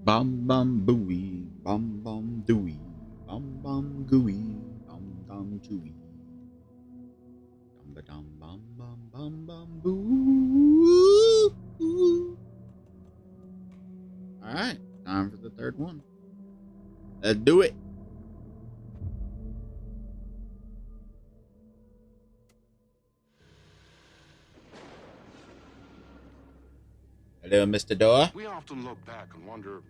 Bum bum booey, bum bum dooey, bum bum gooey, bum dum chooey. Dum ba dum bum bum bum bum boo. Alright, time for the third one. Let's do it. Hello, Mr. Door. We often look back and wonder,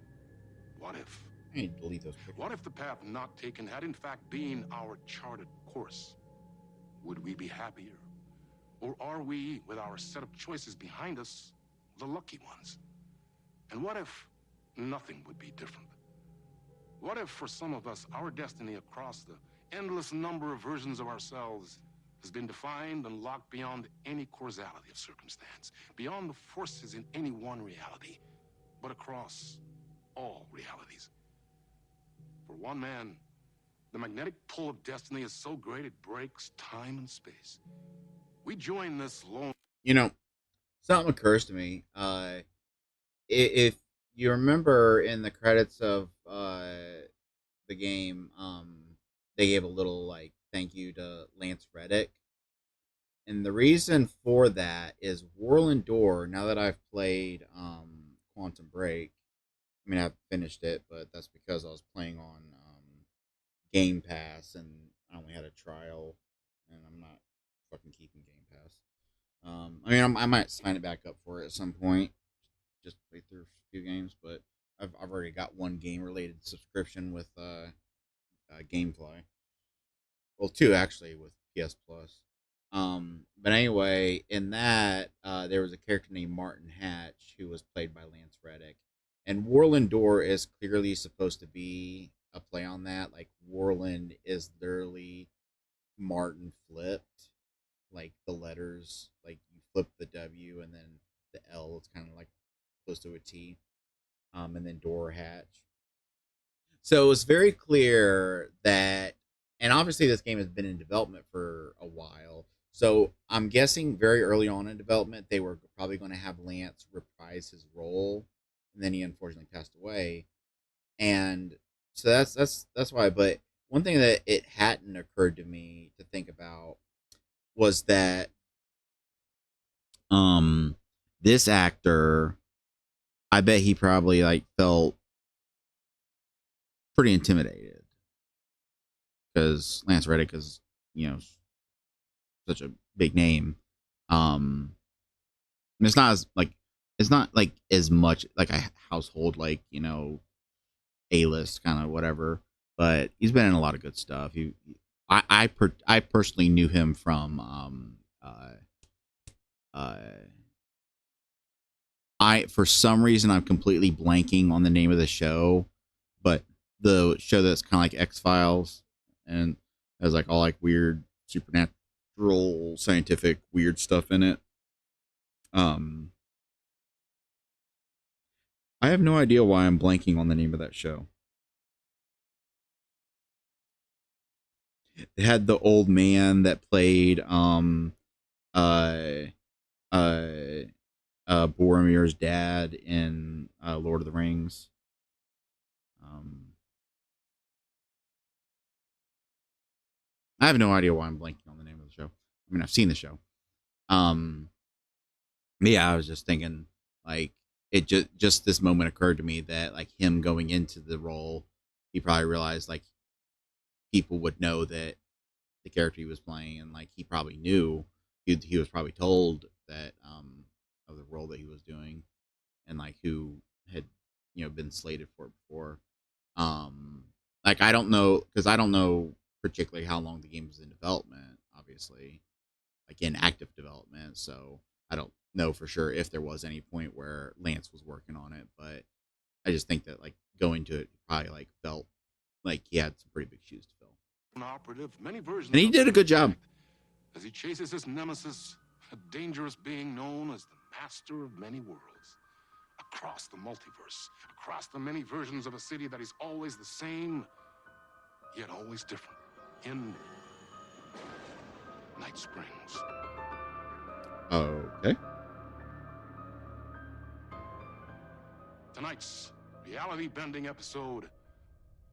what if? I need to delete those pictures. What if the path not taken had in fact been our charted course? Would we be happier? Or are we, with our set of choices behind us, the lucky ones? And what if nothing would be different? What if, for some of us, our destiny across the endless number of versions of ourselves has been defined and locked beyond any causality of circumstance, beyond the forces in any one reality, but across all realities? For one man, the magnetic pull of destiny is so great it breaks time and space. We join this lone. You know, something occurs to me. If you remember in the credits of the game, they gave a little like thank you to Lance Reddick, and the reason for that is Warland Door. Now that I've played Quantum Break, I mean I've finished it, but that's because I was playing on Game Pass and I only had a trial, and I'm not fucking keeping Game Pass. I mean I might sign it back up for it at some point, just play through a few games, but I've already got one game related subscription with GameFly. Well, two actually with PS Plus. But anyway, in that there was a character named Martin Hatch who was played by Lance Reddick, and Warland Door is clearly supposed to be a play on that. Like Warland is literally Martin flipped, like the letters, like you flip the W and then the L. It's kind of like close to a T, and then Door Hatch. So it was very clear that, and obviously this game has been in development for a while. So I'm guessing very early on in development they were probably going to have Lance reprise his role, and then he unfortunately passed away. And so that's why. But one thing that it hadn't occurred to me to think about was that um this actor, I bet he probably like felt pretty intimidated because Lance Reddick is, you know, such a big name. Um, it's not as like it's not like as much like a household like A list kind of whatever, but he's been in a lot of good stuff. I personally knew him from uh I for some reason I'm completely blanking on the name of the show, but the show that's kind of like X Files and has like all like weird supernatural scientific weird stuff in it. Um, I have no idea why I'm blanking on the name of that show. It had the old man that played uh uh Boromir's dad in Lord of the Rings. Um, I have no idea why I'm blanking on the name of the show. I mean, I've seen the show. Um, yeah, I was just thinking like it just this moment occurred to me that like him going into the role, he probably realized like people would know that the character he was playing, and like he probably knew he was probably told that of the role that he was doing, and like who had been slated for it before. Um, like I don't know because I don't know particularly how long the game was in development. Obviously, like in active development, so I don't know for sure if there was any point where Lance was working on it, but I just think that like going to it probably like felt like he had some pretty big shoes to fill, Operative, many and versions he of him, did a in good job. fact, as he chases his nemesis, a dangerous being known as the master of many worlds. Across the multiverse, across the many versions of a city that is always the same, yet always different. In Night Springs. Okay. Tonight's reality bending episode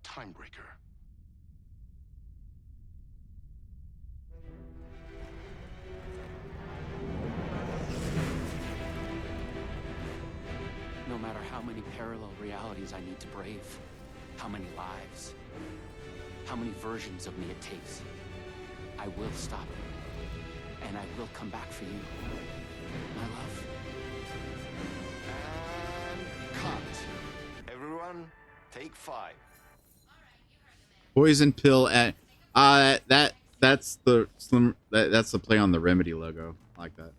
Timebreaker. No matter how many parallel realities I need to brave, how many lives, how many versions of me it takes, I will stop it. And I will come back for you, my love. And cut. Everyone, take 5. Poison pill at that's the slim that's the play on the Remedy logo. I like that.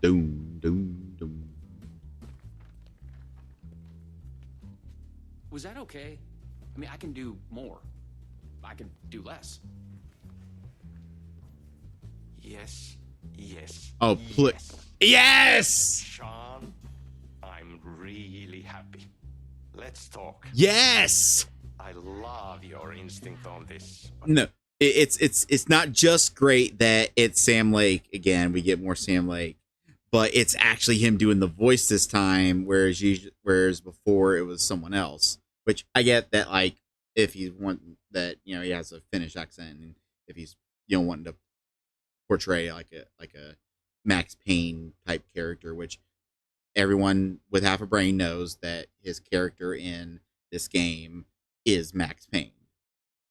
Doom doom doom. Was that okay? I mean, I can do more. I can do less. Yes, yes. Oh, yes. Yes. Sean, I'm really happy. Let's talk. Yes. I love your instinct on this. No, it's not just great that it's Sam Lake again. We get more Sam Lake, but it's actually him doing the voice this time, whereas before it was someone else. Which I get that, like, if you want that, you know, he has a Finnish accent, and if he's, you know, wanting to portray like a Max Payne type character, which everyone with half a brain knows that his character in this game is Max Payne.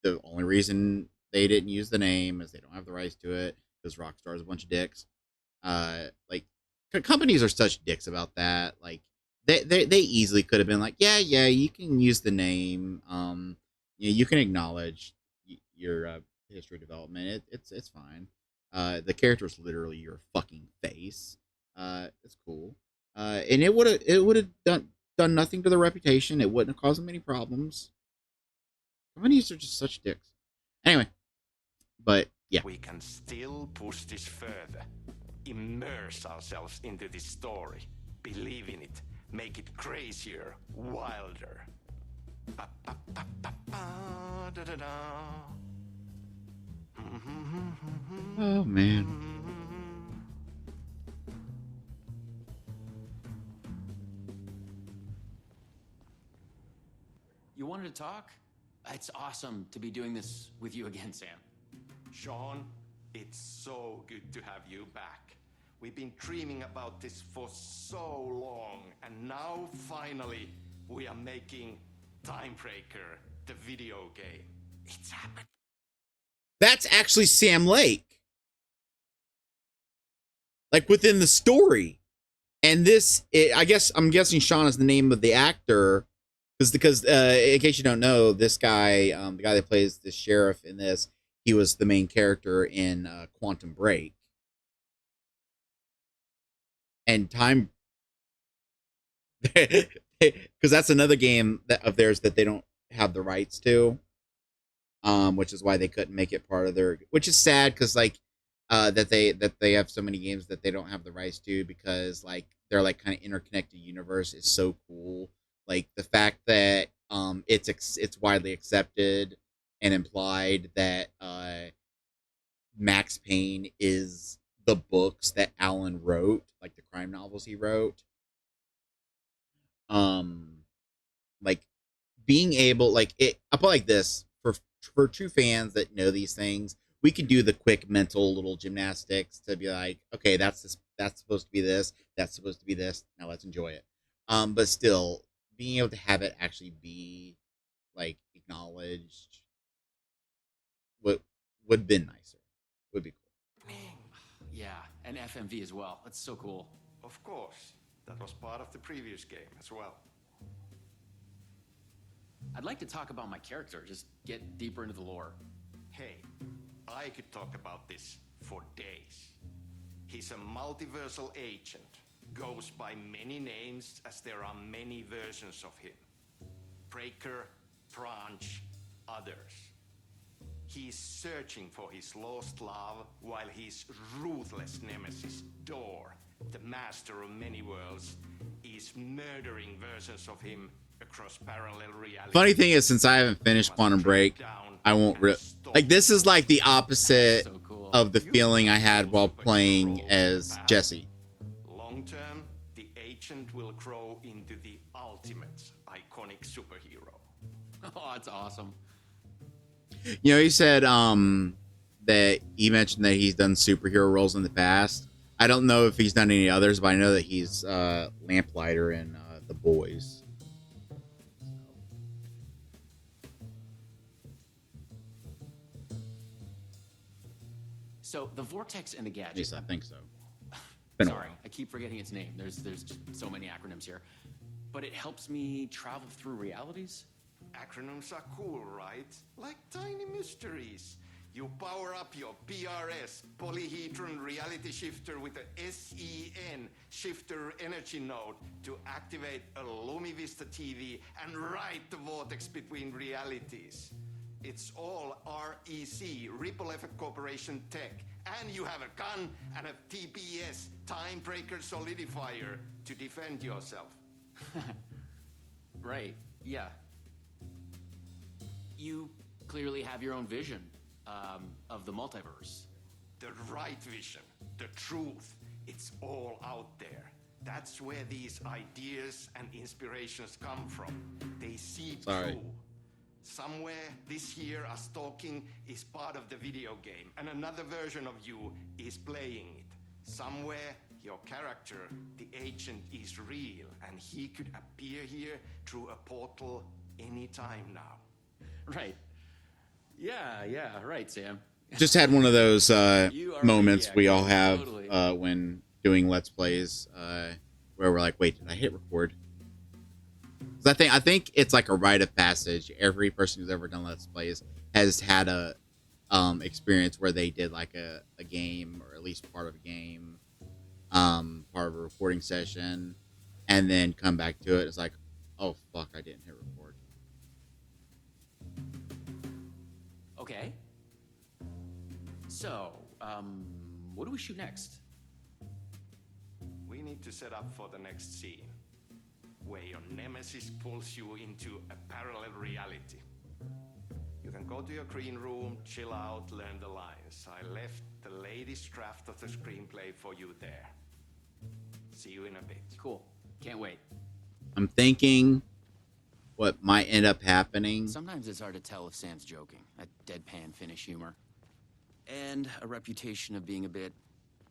The only reason they didn't use the name is they don't have the rights to it because Rockstar is a bunch of dicks. Like companies are such dicks about that. Like they easily could have been like, yeah, you can use the name. You can acknowledge your history of development. It's fine. The character is literally your fucking face. It's cool. And it would have done nothing to the reputation. It wouldn't have caused them any problems. Companies are just such dicks. Anyway, but yeah, We can still push this further. Immerse ourselves into this story. Believe in it. Make it crazier, wilder. Ba, ba, ba, ba, ba, da, da, da. oh man, You wanted to talk? It's awesome to be doing this with you again, Sam. Sean, it's so good to have you back. We've been dreaming about this for so long, and now finally we are making Timebreaker, the video game. It's happening. that's actually Sam Lake. Like within the story, and I'm guessing Sean is the name of the actor, because in case you don't know, this guy, the guy that plays the sheriff in this, he was the main character in Quantum Break and Time, because that's another game of theirs that they don't have the rights to, which is why they couldn't make it part of their. Which is sad because like that they have so many games that they don't have the rights to because like their like kind of interconnected universe is so cool. Like the fact that it's widely accepted and implied that Max Payne is the books that Alan wrote, like the crime novels he wrote. Um, like being able, like it, I'll put it like this for true fans that know these things, we can do the quick mental little gymnastics to be like, okay, that's supposed to be this, that's supposed to be this. Now let's enjoy it. But still, being able to have it actually be like acknowledged would would have been nicer. Would be cool. Yeah, and FMV as well. That's so cool. Of course, that was part of the previous game as well. I'd like to talk about my character, just get deeper into the lore. Hey, I could talk about this for days. He's a multiversal agent, goes by many names as there are many versions of him. Breaker, Branch, others. He's searching for his lost love while his ruthless nemesis, Door, the master of many worlds, is murdering versions of him across parallel realities. Funny thing is, since I haven't finished Quantum Break, I won't like this is like the opposite So cool. of the feeling I had while playing as Jesse. Long term, the agent will grow into the ultimate iconic superhero. Oh, that's awesome. He said that he mentioned that he's done superhero roles in the past. I don't know if he's done any others, but I know that he's Lamplighter in The Boys. So the Vortex and the At Gadget. least I think so. Sorry, I keep forgetting its name. There's just so many acronyms here. But it helps me travel through realities? Acronyms are cool, right? Like tiny mysteries. You power up your PRS, polyhedron reality shifter, with a SEN shifter energy node to activate a LumiVista TV and ride the vortex between realities. It's all REC, Ripple Effect Corporation tech. And you have a gun and a TPS, Time Breaker Solidifier, to defend yourself. Right, yeah. You clearly have your own vision of the multiverse. The right vision, the truth, it's all out there. That's where these ideas and inspirations come from. They seep through. Somewhere this here, us talking, is part of the video game, and another version of you is playing it. Somewhere, your character, the agent, is real, and he could appear here through a portal anytime now. Right. Yeah, right, Sam. Just had one of those moments we all have totally. When doing Let's Plays, where we're like, wait, did I hit record? I think it's like a rite of passage. Every person who's ever done Let's Plays has had a experience where they did like a game, or at least part of a game, part of a recording session, and then come back to it. It's like, oh fuck, I didn't hit record. Okay. So, what do we shoot next? We need to set up for the next scene, where your nemesis pulls you into a parallel reality. You can go to your green room, chill out, learn the lines. I left the latest draft of the screenplay for you there. See you in a bit. Cool. Can't wait. I'm thinking what might end up happening. Sometimes it's hard to tell if Sam's joking. That deadpan Finnish humor. And a reputation of being a bit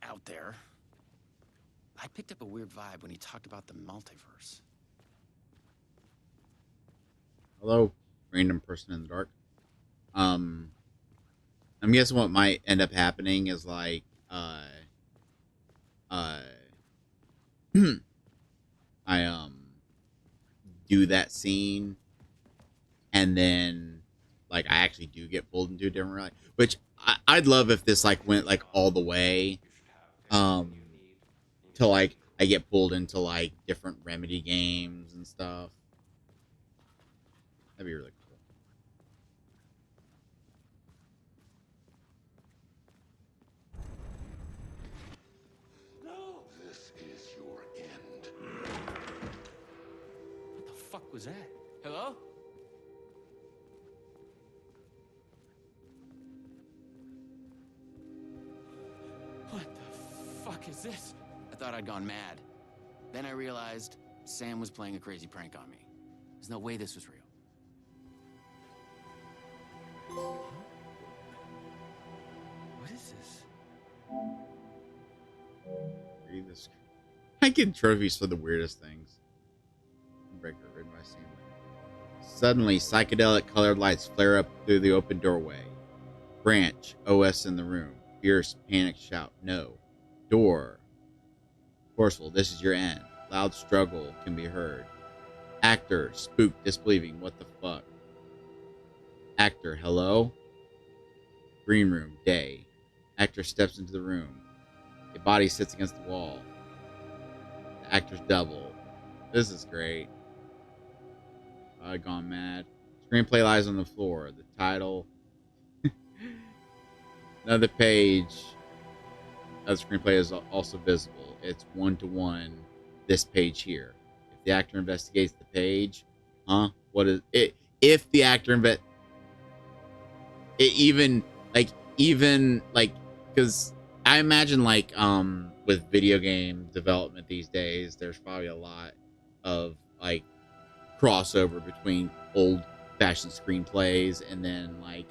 out there. I picked up a weird vibe when he talked about the multiverse. Hello, random person in the dark. I'm guessing what might end up happening is like, I do that scene, and then like I actually do get pulled into a different reality, which I'd love if this like went like all the way, to like I get pulled into like different Remedy games and stuff. That'd be really cool. No, this is your end. What the fuck was that? Hello? What the fuck is this? I thought I'd gone mad. Then I realized Sam was playing a crazy prank on me. There's no way this was real. What is this? Read this. I get trophies for the weirdest things. Breaker written by Sam. Suddenly, psychedelic colored lights flare up through the open doorway. Branch, OS in the room. Fierce, panicked shout, no. Door. Forceful, this is your end. Loud struggle can be heard. Actor, spooked, disbelieving, what the fuck? Actor, hello? Green room, day. Actor steps into the room. A body sits against the wall. The actor's double. This is great. Gone mad. Screenplay lies on the floor. The title. Another page of the screenplay is also visible. It's 1-to-1. This page here. If the actor investigates the page, what is it? If the actor even because I imagine like with video game development these days, there's probably a lot of like crossover between old fashioned screenplays and then like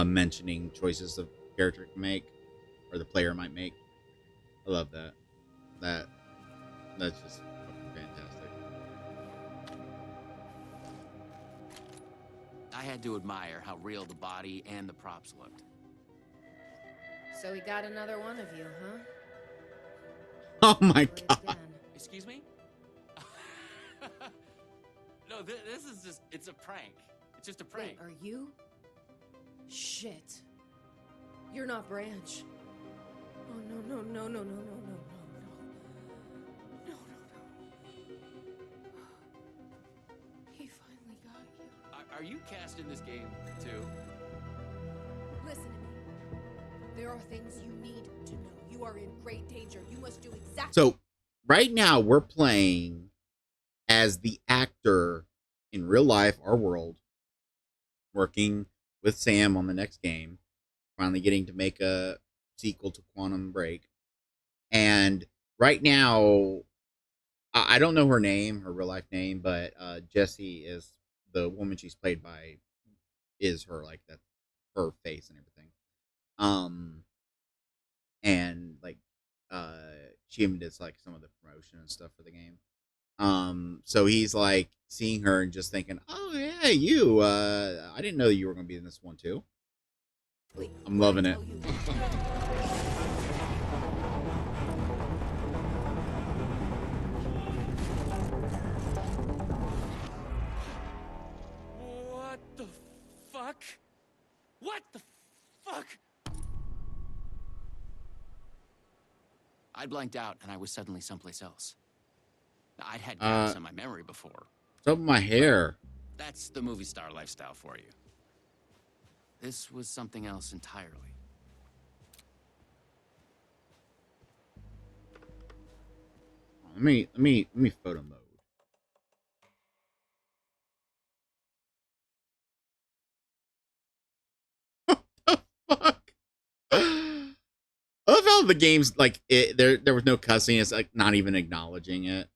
mentioning choices the character can make or the player might make. I love that. That that's just fucking fantastic. I had to admire how real the body and the props looked. So we got another one of you, huh? Oh my Great god. again. Excuse me? No, this is just, it's a prank. It's just a prank. Wait, are you? Shit. You're not Branch. Oh, no, no, no, no, no, no, no, no, no. No, no, no. He finally got you. Are you cast in this game, too? Listen to me. There are things you need to know. You are in great danger. You must do exactly... So right now we're playing as the actor in real life, our world, working with Sam on the next game, finally getting to make a sequel to Quantum Break. And right now, I don't know her name, her real life name, but Jessie is the woman she's played by, is her, like that's her face and everything. And like she even did like some of the promotion and stuff for the game. So he's like seeing her and just thinking, oh yeah, you I didn't know you were gonna be in this one too. Wait, I'm loving it. What the fuck? What the fuck? I blanked out and I was suddenly someplace else. I'd had gaps in my memory before. What's up with my hair? That's the movie star lifestyle for you. This was something else entirely. Let me photo mode. Fuck. I love how the game's like there was no cussing. It's like not even acknowledging it.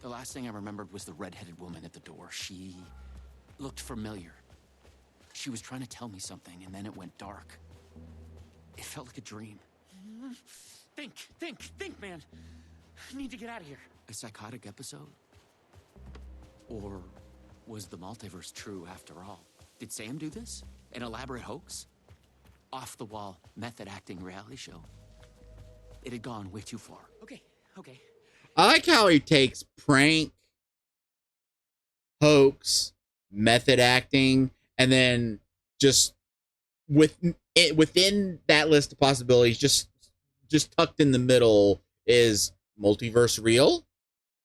The last thing I remembered was the red-headed woman at the door. She looked familiar. She was trying to tell me something, and then it went dark. It felt like a dream. Think, man. I need to get out of here. A psychotic episode? Or was the multiverse true after all? Did Sam do this? An elaborate hoax? Off-the-wall, method-acting reality show? It had gone way too far. Okay. I like how he takes prank, hoax, method acting, and then just within that list of possibilities, just tucked in the middle is multiverse real,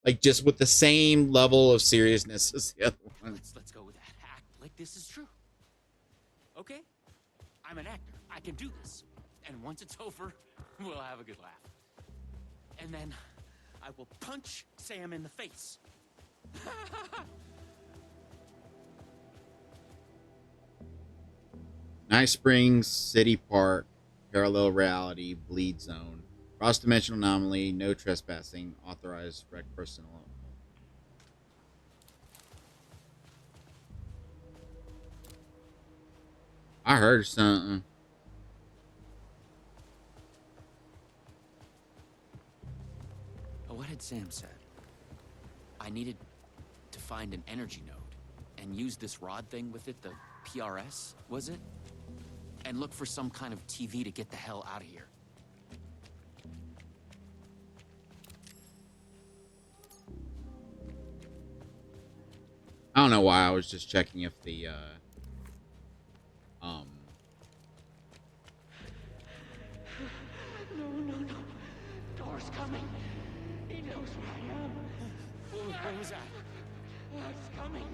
like just with the same level of seriousness as the other one. Let's go with that. Act like this is true. Okay? I'm an actor. I can do this. And once it's over, we'll have a good laugh. And then I will punch Sam in the face. Nice Springs City Park, parallel reality, bleed zone, cross dimensional anomaly, no trespassing, authorized rec personnel. I heard something. What had Sam said? I needed to find an energy node and use this rod thing with it, the PRS, was it? And look for some kind of TV to get the hell out of here. I don't know why I was just checking if the No. Door's coming. He knows where I am. What was that? It's coming.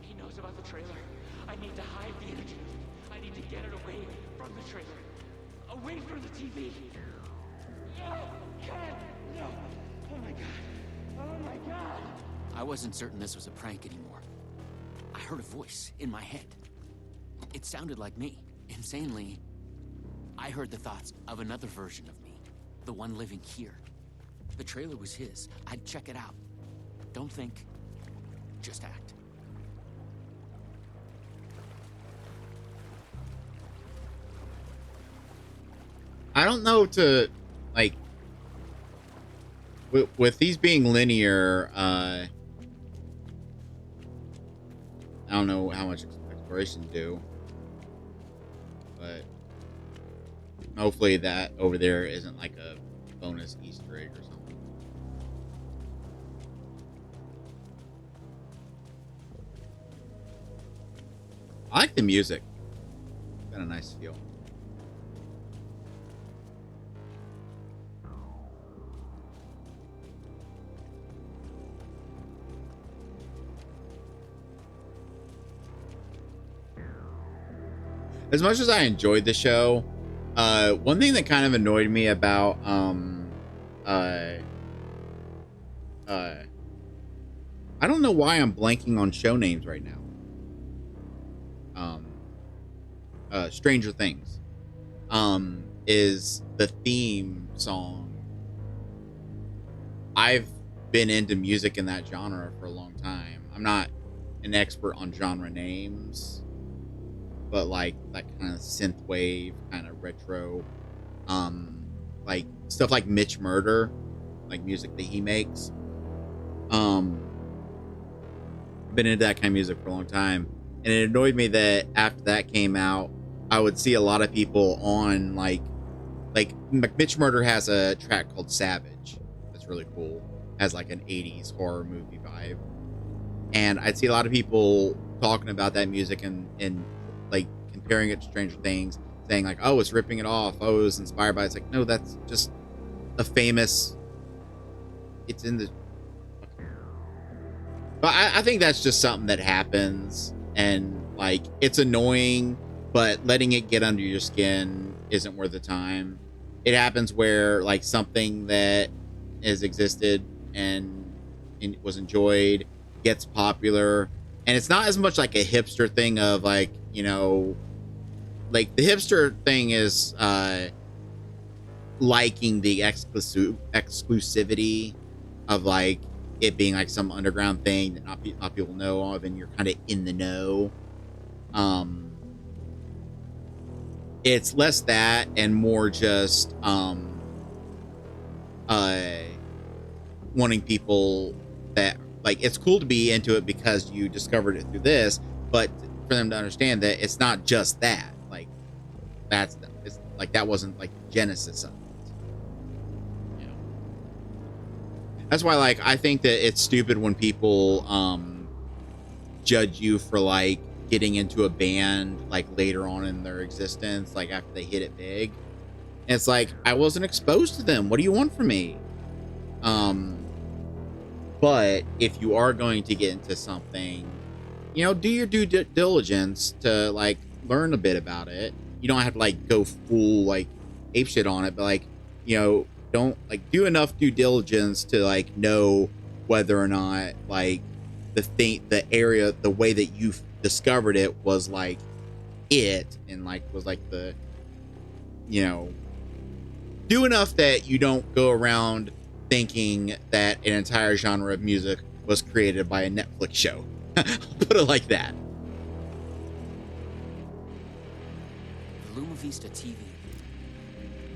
He knows about the trailer. I need to hide the energy. I need to get it away from the trailer. Away from the TV. No! Ken! No! Oh my god! Oh my god! I wasn't certain this was a prank anymore. I heard a voice in my head. It sounded like me. Insanely, I heard the thoughts of another version of me. The one living here. The trailer was his. I'd check it out. Don't think, just act. I don't know to, like, with these being linear, I don't know how much exploration to do, but hopefully that over there isn't like a bonus Easter egg or something. I like the music. It's got a nice feel. As much as I enjoyed the show, one thing that kind of annoyed me about I don't know why I'm blanking on show names right now. Stranger Things is the theme song. I've been into music in that genre for a long time. I'm not an expert on genre names, but like that kind of synth wave, kind of retro, like stuff like Mitch Murder, like music that he makes. I've been into that kind of music for a long time, and it annoyed me that after that came out, I would see a lot of people on like Mitch Murder has a track called Savage that's really cool, has like an 80s horror movie vibe, and I'd see a lot of people talking about that music and like comparing it to Stranger Things, saying like, oh, it's ripping it off, oh, it was inspired by it. It's like, no, that's just a famous, it's in the, but I think that's just something that happens, and like it's annoying, but letting it get under your skin isn't worth the time. It happens where like something that has existed and was enjoyed gets popular, and it's not as much like a hipster thing of like, you know, like the hipster thing is liking the exclusivity of like it being like some underground thing that not people know of, and you're kind of in the know. It's less that and more just wanting people that like, it's cool to be into it because you discovered it through this, but for them to understand that it's not just that, like it's like that wasn't like the genesis of it. You know? That's why like I think that it's stupid when people judge you for like getting into a band like later on in their existence, like after they hit it big. And it's like, I wasn't exposed to them. What do you want from me? But if you are going to get into something, you know, do your due diligence to like learn a bit about it. You don't have to like go full like ape shit on it, but like, you know, don't like do enough due diligence to like know whether or not like the area, the way that you discovered it was like it, and like was like the, you know, do enough that you don't go around thinking that an entire genre of music was created by a Netflix show. Put it like that. The Luma Vista TV.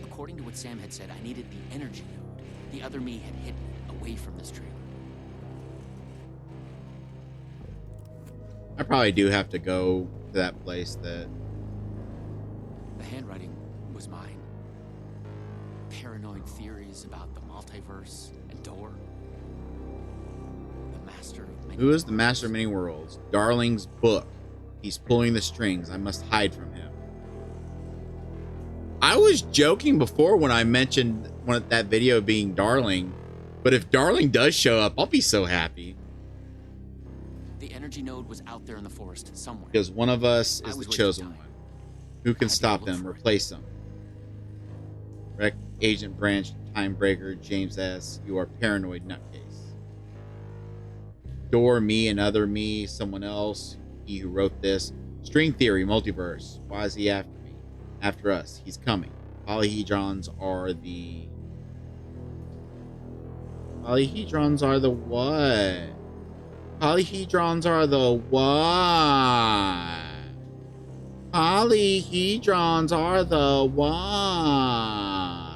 According to what Sam had said, I needed the energy node. The other me had hidden it away from this trailer. I probably do have to go to that place that... The handwriting was mine. Paranoid theories about the multiverse and Door. The master of many... Who is the master of many worlds? Darling's book. He's pulling the strings. I must hide from him. I was joking before when I mentioned that video being Darling, but if Darling does show up, I'll be so happy. The energy node was out there in the forest somewhere. Because one of us is the chosen one. Who can stop them? Replace them. Rec Agent Branch, Timebreaker, James S. You are paranoid nutcase. Door, me, another me, someone else. He who wrote this. String theory, multiverse. Why is he after me? After us. He's coming. Polyhedrons are the... Polyhedrons are the what? Polyhedrons are the what? Polyhedrons are the what?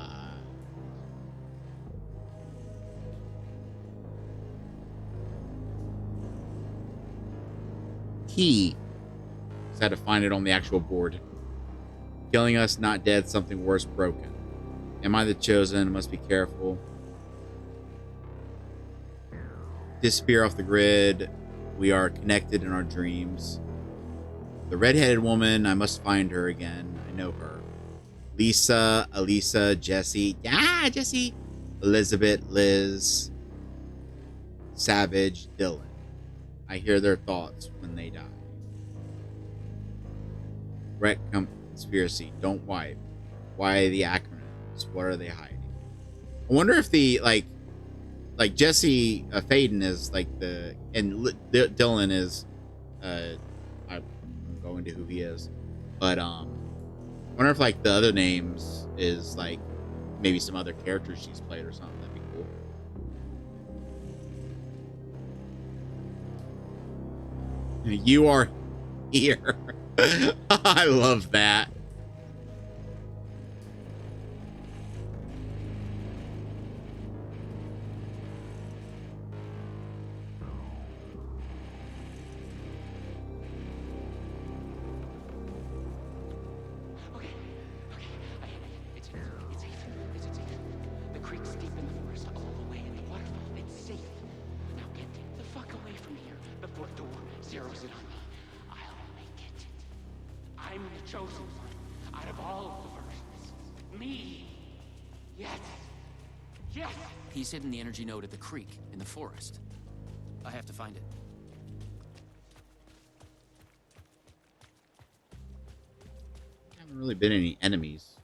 Key. Just had to find it on the actual board. Killing us, not dead, something worse, broken. Am I the chosen? Must be careful. Disappear off the grid. We are connected in our dreams. The red-headed woman, I must find her again. I know her. Lisa, Elisa, Jesse. Yeah, Jesse. Elizabeth, Liz. Savage, Dylan. I hear their thoughts when they die. Wreck conspiracy. Don't wipe. Why the acronyms? What are they hiding? I wonder if the like Jesse Faden is like the Dylan is I'm going to who he is, but I wonder if like the other names is like maybe some other characters she's played or something. That'd be cool. You are here. I love that. He's hidden the energy node at the creek in the forest. I have to find it. Haven't really been any enemies.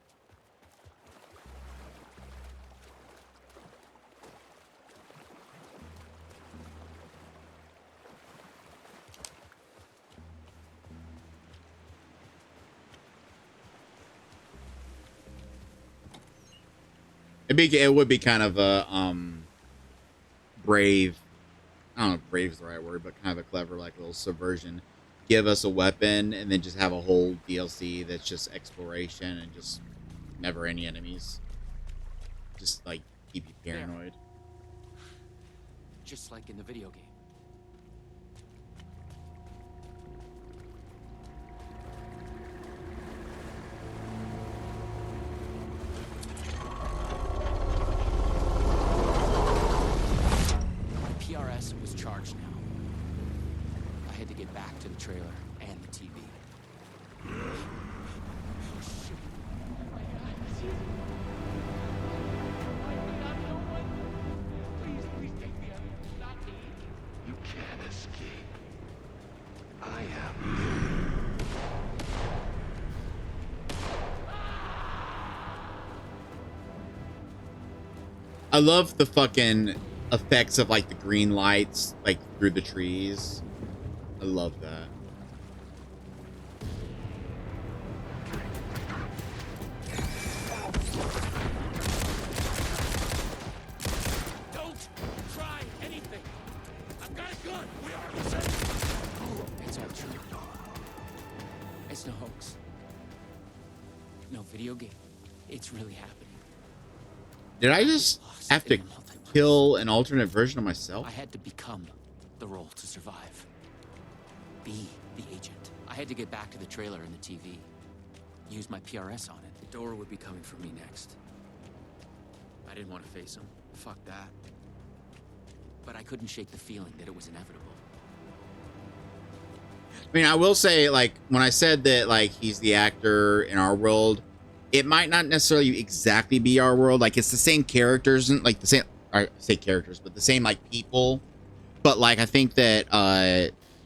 It would be kind of a brave. I don't know if brave is the right word, but kind of a clever like little subversion. Give us a weapon and then just have a whole DLC that's just exploration and just never any enemies. Just like keep you paranoid. Just like in the video game. PRS was charged now. I had to get back to the trailer and the TV. Oh, shit. My God, this is... I'm no one. Please take me out. Not me. You can't escape. I am. I love the fucking effects of like the green lights like through the trees. I love that. Don't try anything. I've got a gun. We are safe. It's all true. It's no hoax. No video game. It's really happening. Did I just have to kill an alternate version of myself? I had to become the role to survive. Be the agent. I had to get back to the trailer and the TV. Use my PRS on it. The door would be coming for me next. I didn't want to face him. Fuck that. But I couldn't shake the feeling that it was inevitable. I mean, I will say, like, when I said that, like, he's the actor in our world, it might not necessarily exactly be our world. Like, it's the same characters and, like, the same, I say characters, but the same, like, people. But, like, I think that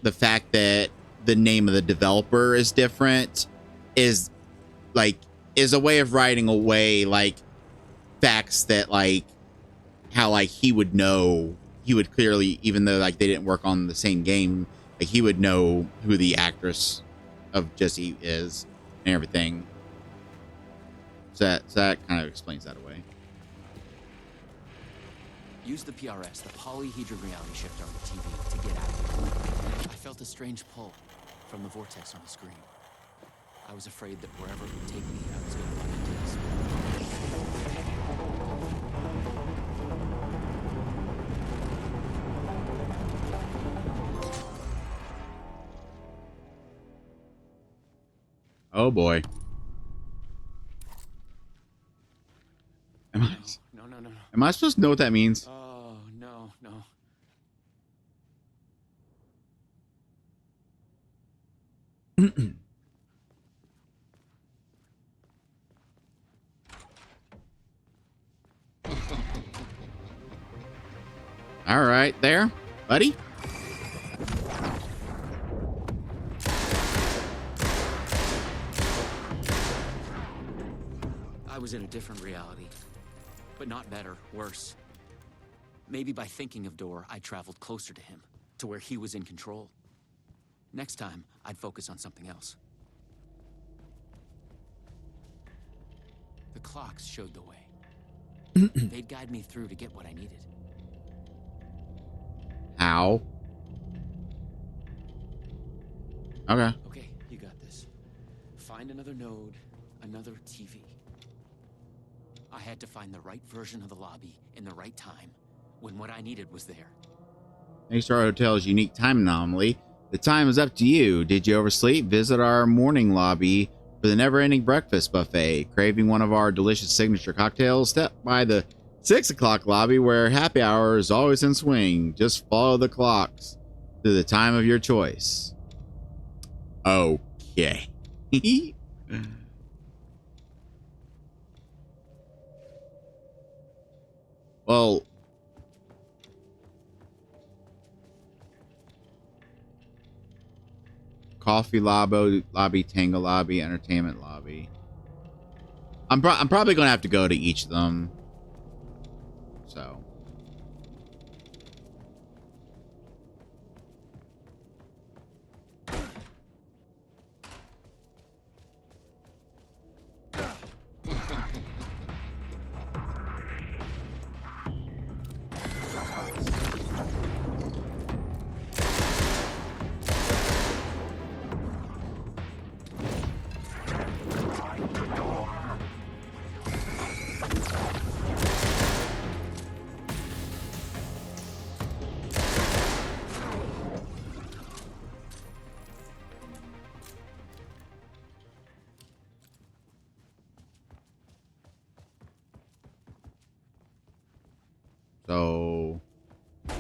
the fact that the name of the developer is different is, like, is a way of writing away, like, facts that, like, how, like, he would know he would clearly, even though like they didn't work on the same game, like he would know who the actress of Jesse is and everything. So that kind of explains that away. Use the PRS, the polyhedron reality shifter on the TV, to get out. I felt a strange pull from the vortex on the screen. I was afraid that wherever it would take me, I was going to run into this. Oh boy. No. Am I supposed to know what that means? Oh, no. All right, there, buddy. I was in a different reality. But not better, worse. Maybe by thinking of Door, I traveled closer to him, to where he was in control. Next time, I'd focus on something else. The clocks showed the way. They'd guide me through to get what I needed. How? Okay. Okay, you got this. Find another node, another TV. I had to find the right version of the lobby in the right time, when what I needed was there. Thanks to our hotel's unique time anomaly, the time is up to you. Did you oversleep? Visit our morning lobby for the never-ending breakfast buffet. Craving one of our delicious signature cocktails? Step by the 6 o'clock lobby where happy hour is always in swing. Just follow the clocks to the time of your choice. Okay. Well, coffee lobby, tango lobby, entertainment lobby. I'm probably gonna have to go to each of them. So. So. Did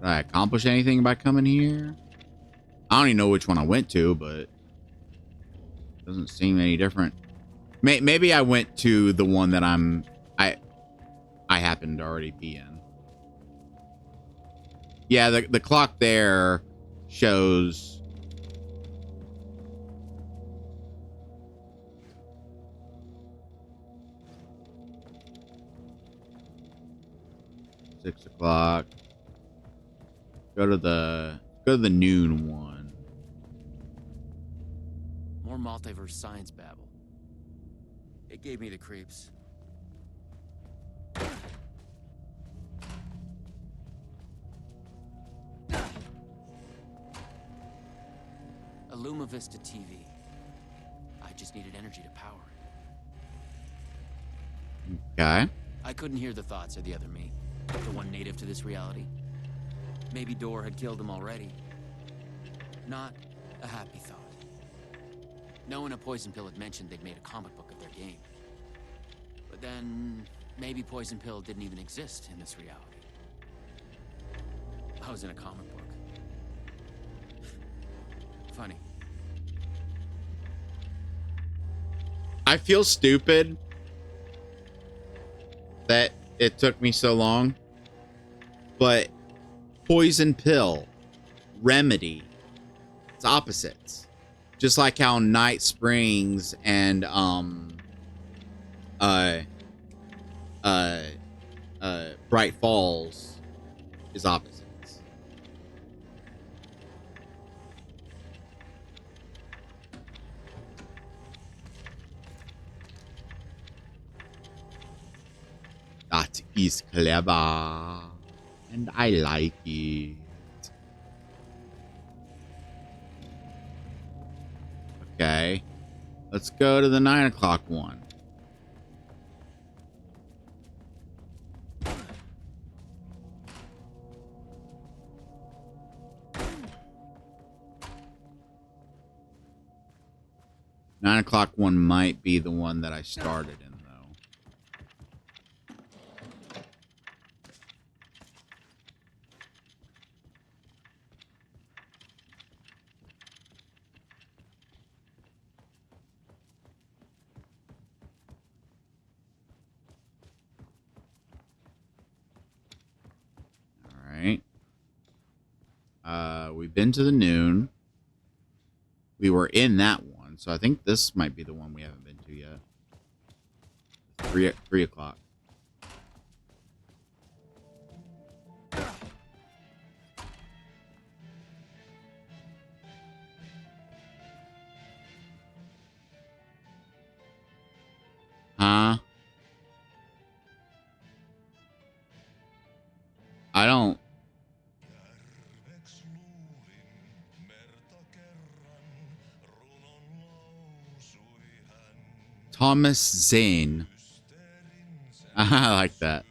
I accomplish anything by coming here? I don't even know which one I went to, but it doesn't seem any different. Maybe I went to the one that I happened to already be in. Yeah, the clock there shows 6 o'clock. Go to the noon one. More multiverse science babble. It gave me the creeps. A Luma Vista TV. I just needed energy to power it. Okay. I couldn't hear the thoughts of the other me, the one native to this reality. Maybe Door had killed him already. Not a happy thought. Knowing a Poison Pill had mentioned they'd made a comic book of their game. But then, maybe Poison Pill didn't even exist in this reality. I was in a comic book. Funny. I feel stupid that it took me so long, but Poison Pill, Remedy, it's opposites. Just like how Night Springs and Uh, uh, Bright Falls is opposites. That is clever, and I like it. Okay, let's go to the 9 o'clock one. Nine o'clock one might be the one that I started in, though. All right. We've been to the noon. We were in that one, so I think this might be the one we haven't been to yet. 3 o'clock. Huh? I don't. Thomas Zane. I like that.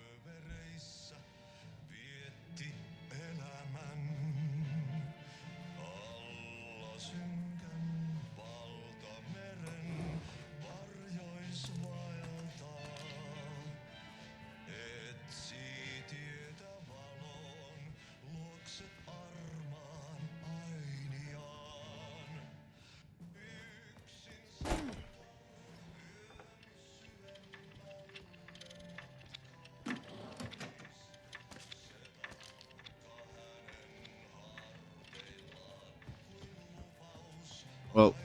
Well,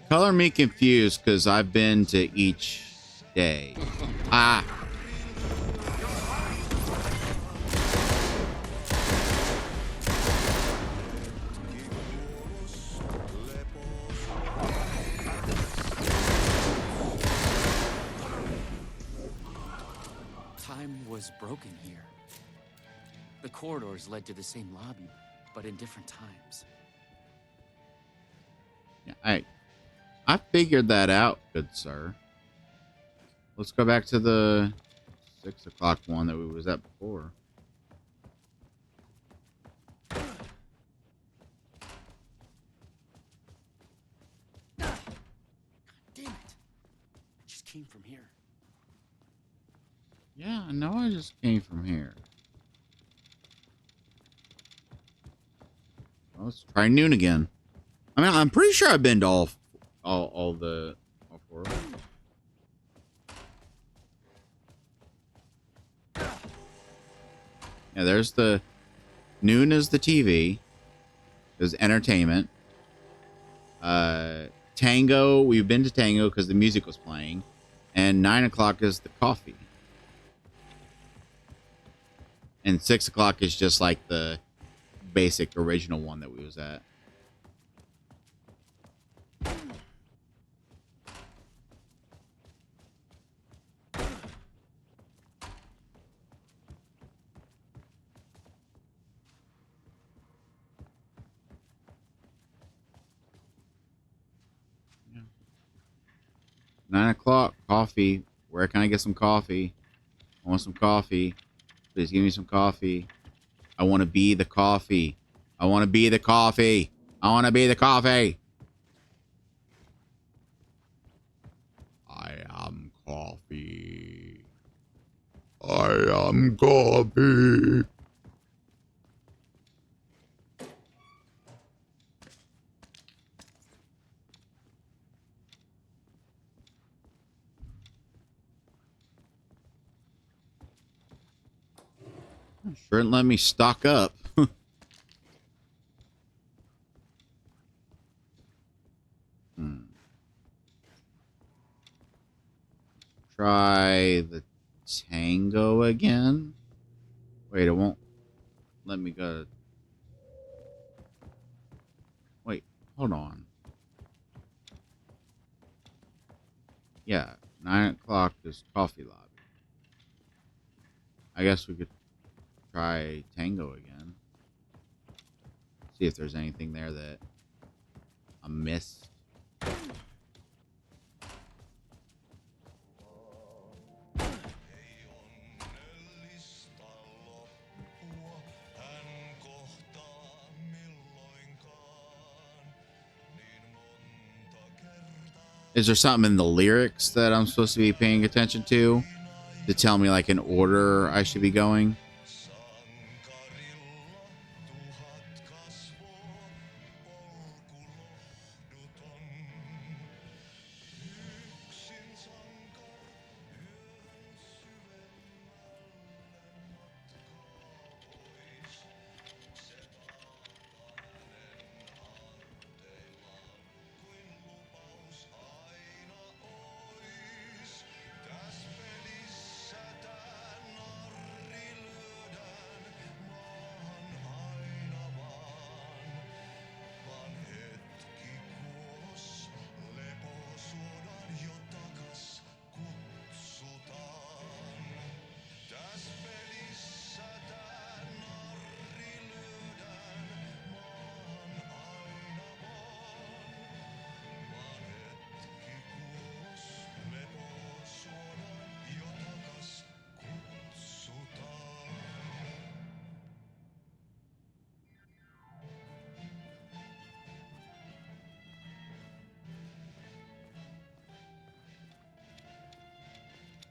color me confused because I've been to each day. Ah. Time was broken here. The corridors led to the same lobby, but in different times. Yeah, I figured that out, good sir. Let's go back to the 6 o'clock one that we was at before. Damn it! I just came from here. Yeah, I know I just came from here. Well, let's try noon again. I mean, I'm pretty sure I've been to all four of them. Yeah, there's the noon is the TV. There's entertainment. Tango, we've been to Tango because the music was playing. And 9 o'clock is the coffee. And 6 o'clock is just like the basic original one that we was at. Yeah. 9 o'clock, coffee. Where can I get some coffee? I want some coffee. Please give me some coffee. I want to be the coffee. I want to be the coffee. I want to be the coffee. I am coffee. I am coffee. Sure didn't let me stock up. try the tango again. Wait, it won't let me go. Wait, hold on. Yeah, 9 o'clock is coffee lobby. I guess we could try tango again. See if there's anything there that I missed. Is there something in the lyrics that I'm supposed to be paying attention to tell me like an order I should be going?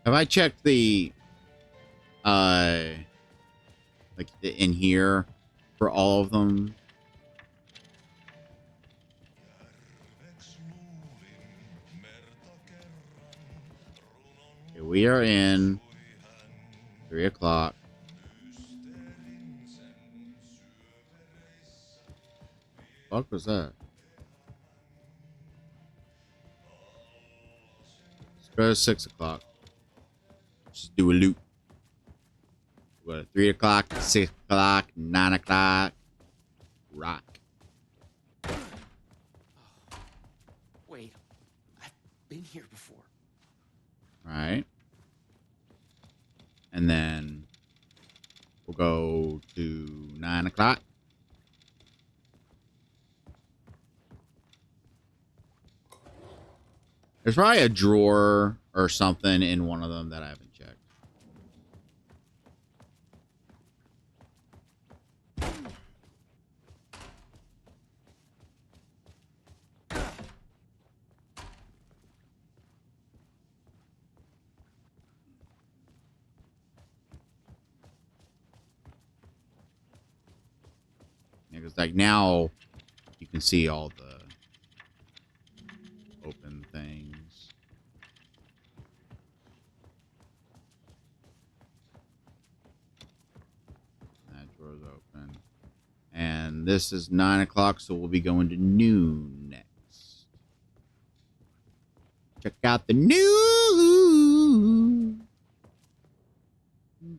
Have I checked the like in here for all of them? Okay, we are in 3 o'clock. What was that? Let's go to 6 o'clock. Just do a loop. We go to 3 o'clock, 6 o'clock, 9 o'clock. Rock. Wait, I've been here before. Right. And then we'll go to 9 o'clock. There's probably a drawer or something in one of them that I haven't checked. Yeah, because like now you can see all the open things. That drawer's open. And this is 9 o'clock, so we'll be going to noon next. Check out the new.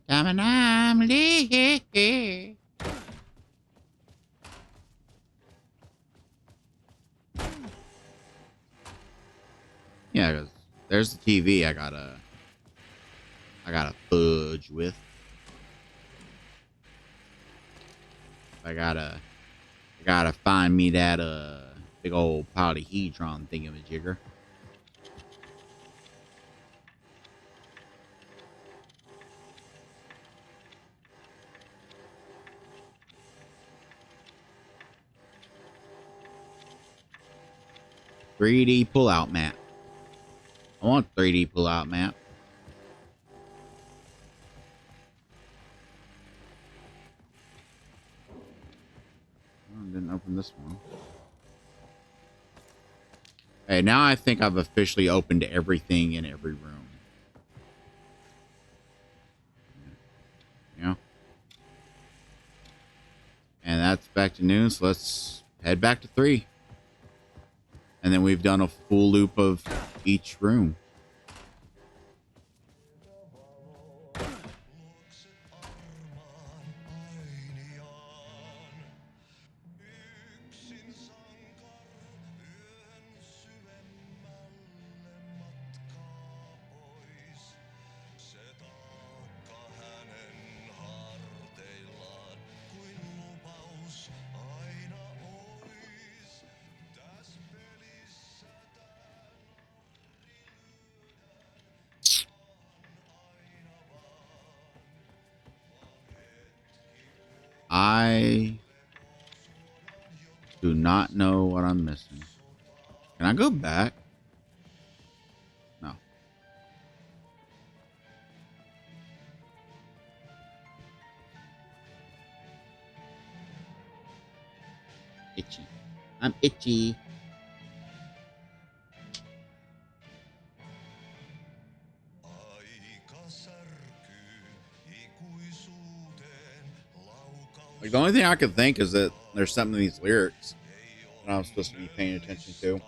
Time and I'm late. Yeah, because there's the TV I gotta fudge with. I gotta find me that big old polyhedron thingamajigger. $3D pullout map. I want 3D pullout map. Oh, didn't open this one. Hey, now I think I've officially opened everything in every room. Yeah. And that's back to noon, so let's head back to 3. And then we've done a full loop of each room. I do not know what I'm missing. Can I go back? No. Itchy. I'm itchy. Like, the only thing I can think is that there's something in these lyrics that I'm supposed to be paying attention to.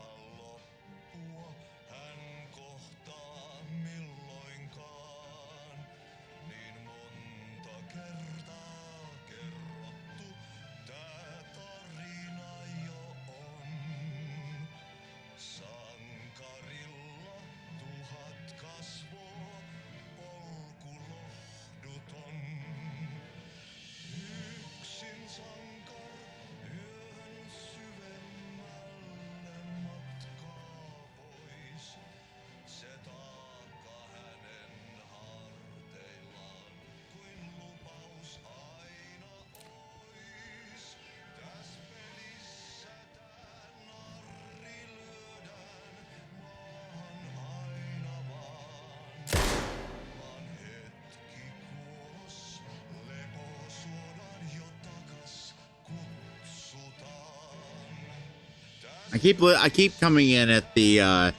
I keep coming in at the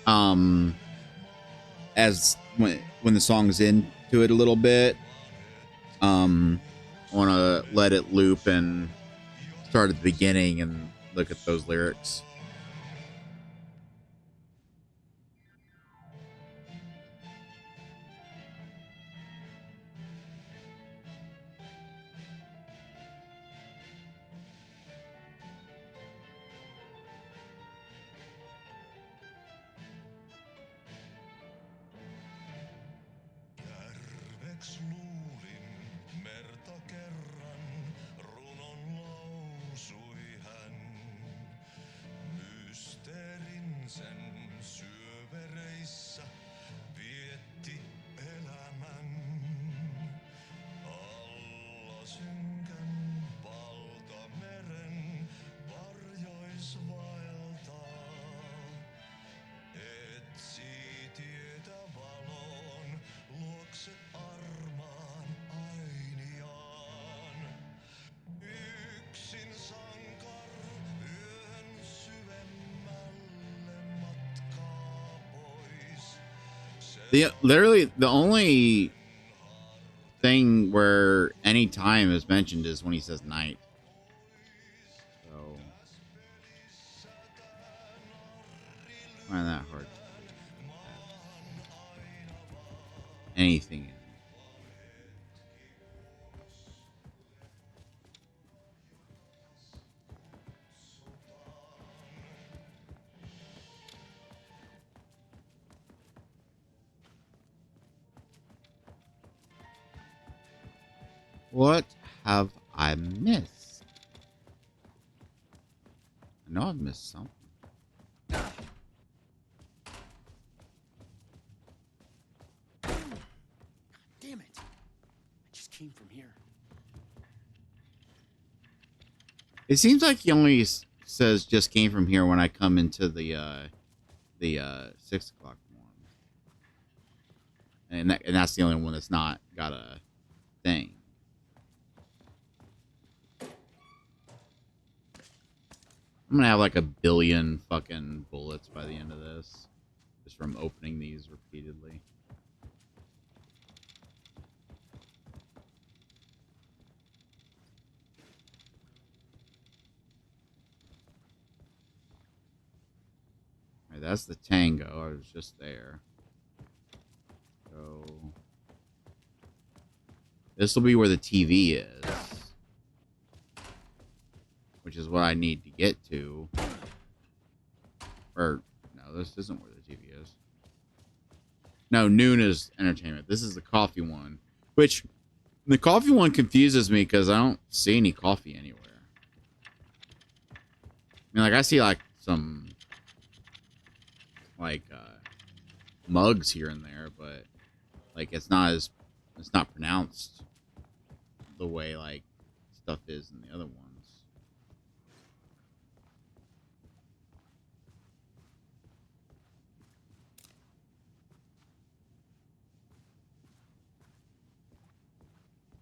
um as when the song's into it a little bit. I want to let it loop and start at the beginning and look at those lyrics. Literally the only thing where any time is mentioned is when he says night. So I find that hard to believe. Anything. What have I missed? I know I've missed something. Damn it. I just came from here. It seems like he only says just came from here when I come into the 6 o'clock one. And that's the only one that's not got a thing. I'm gonna have like a billion fucking bullets by the end of this, just from opening these repeatedly. All right, that's the tango. I was just there. So this will be where the TV is, which is what I need to get to. Or no, this isn't where the TV is. No, noon is entertainment. This is the coffee one, which the coffee one confuses me because I don't see any coffee anywhere. I mean, like I see like some like mugs here and there, but like it's not pronounced the way like stuff is in the other ones.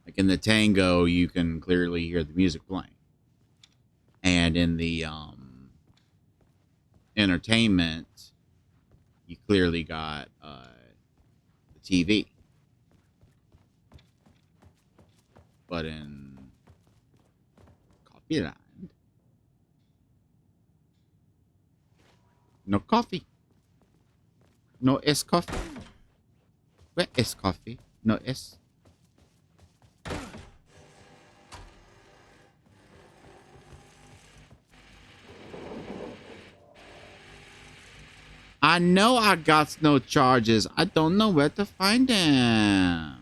Like in the Tango, you can clearly hear the music playing. And in the entertainment, you clearly got the TV. But in Coffee Land, no coffee. No es coffee. Where is coffee? No es. I know I got no charges. I don't know where to find them.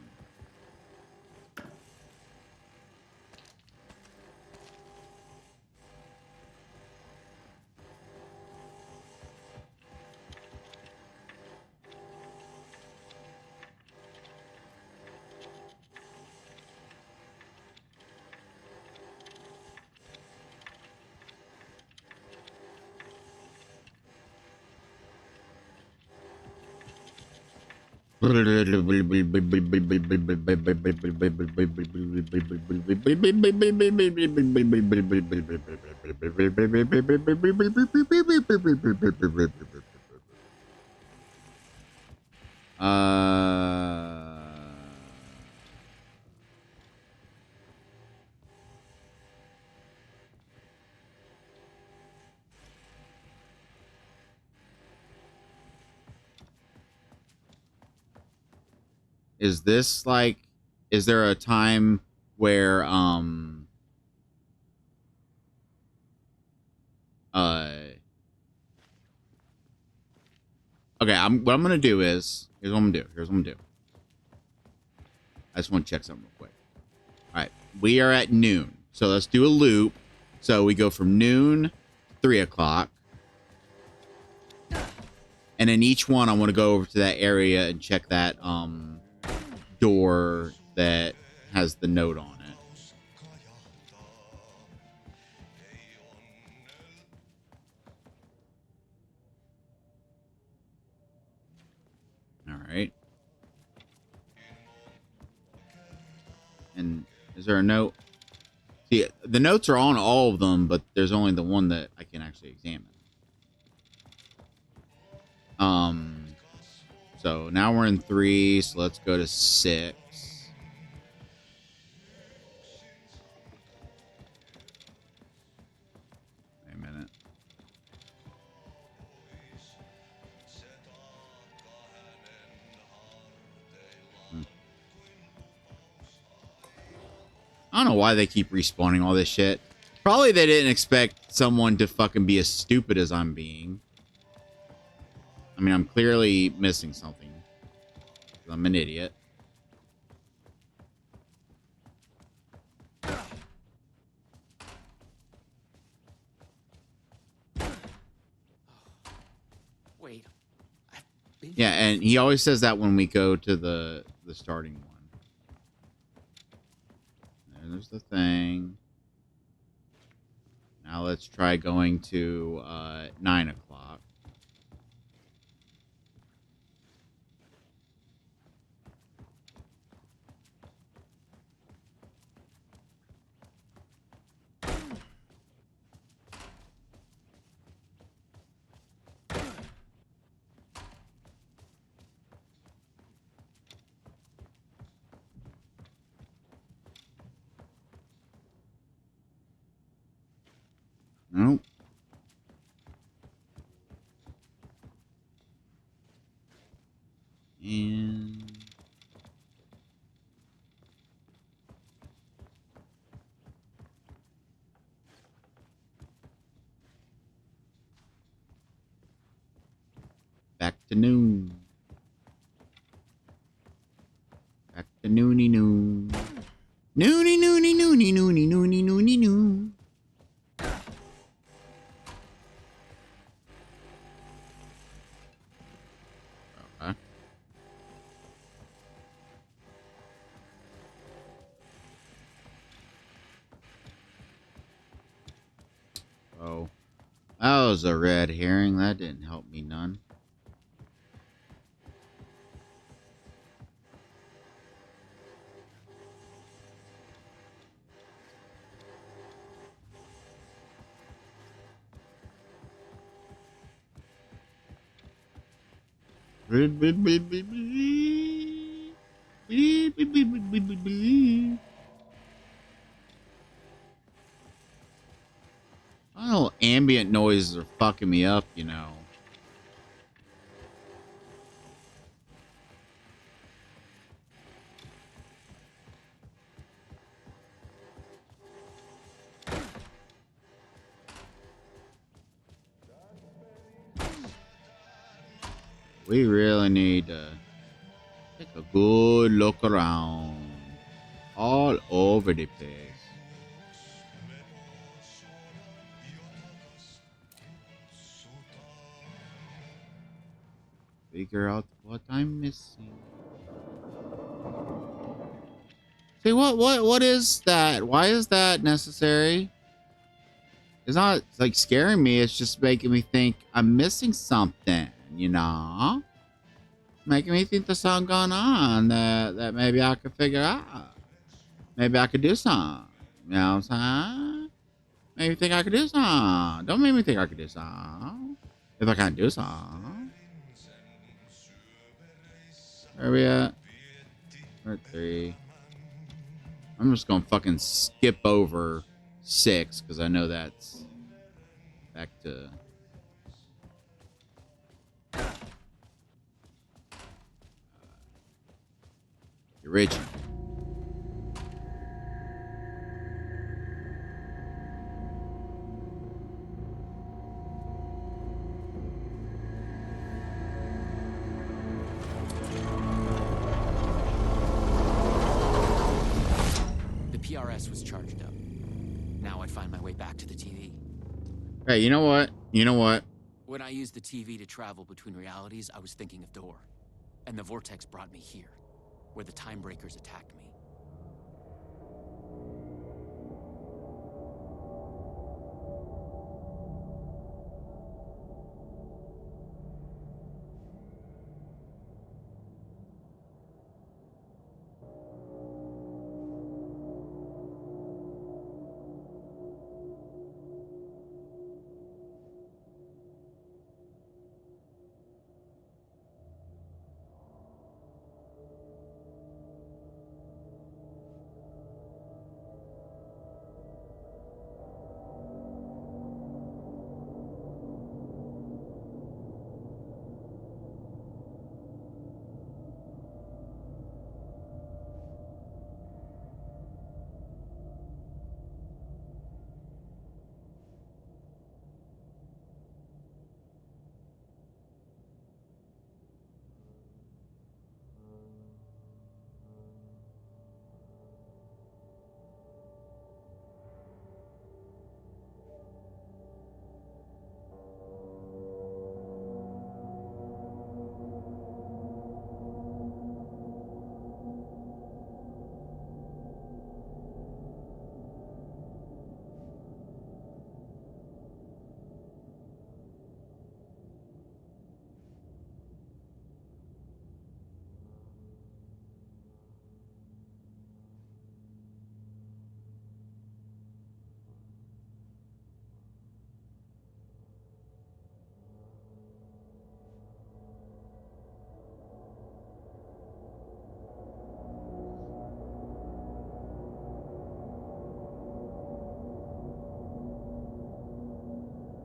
Is this like, is there a time where okay, what I'm gonna do is, here's what I'm gonna do. I just want to check something real quick. All right, we are at noon, so let's do a loop. So we go from noon to 3 o'clock, and in each one, I want to go over to that area and check that door that has the note on it. All right. And is there a note? See, the notes are on all of them, but there's only the one that I can actually examine. So now we're in 3, so let's go to 6. Wait a minute. I don't know why they keep respawning all this shit. Probably they didn't expect someone to fucking be as stupid as I'm being. I mean, I'm clearly missing something. I'm an idiot. Wait. I've been Yeah, and he always says that when we go to the starting one. There's the thing. Now let's try going to 9 o'clock. Nope. And back to noon. Back to noony noon. Noony noony noony noony noony noony noon. Okay. Oh, that was a red herring. That didn't help me none. I know ambient noises are fucking me up, you know. We really need to take a good look around all over the place. Figure out what I'm missing. See, what is that? Why is that necessary? It's not like scaring me. It's just making me think I'm missing something, you know? Making me think there's something going on that maybe I could figure out. Maybe I could do something. You know what I'm saying? Maybe think I could do something. Don't make me think I could do something. If I can't do something. Where are we at? We're at 3. I'm just gonna fucking skip over 6 because I know that's back to the original. PRS was charged up. Now I'd find my way back to the TV. Hey, you know what? You know what? When I used the TV to travel between realities, I was thinking of Door. And the vortex brought me here, where the time breakers attacked me.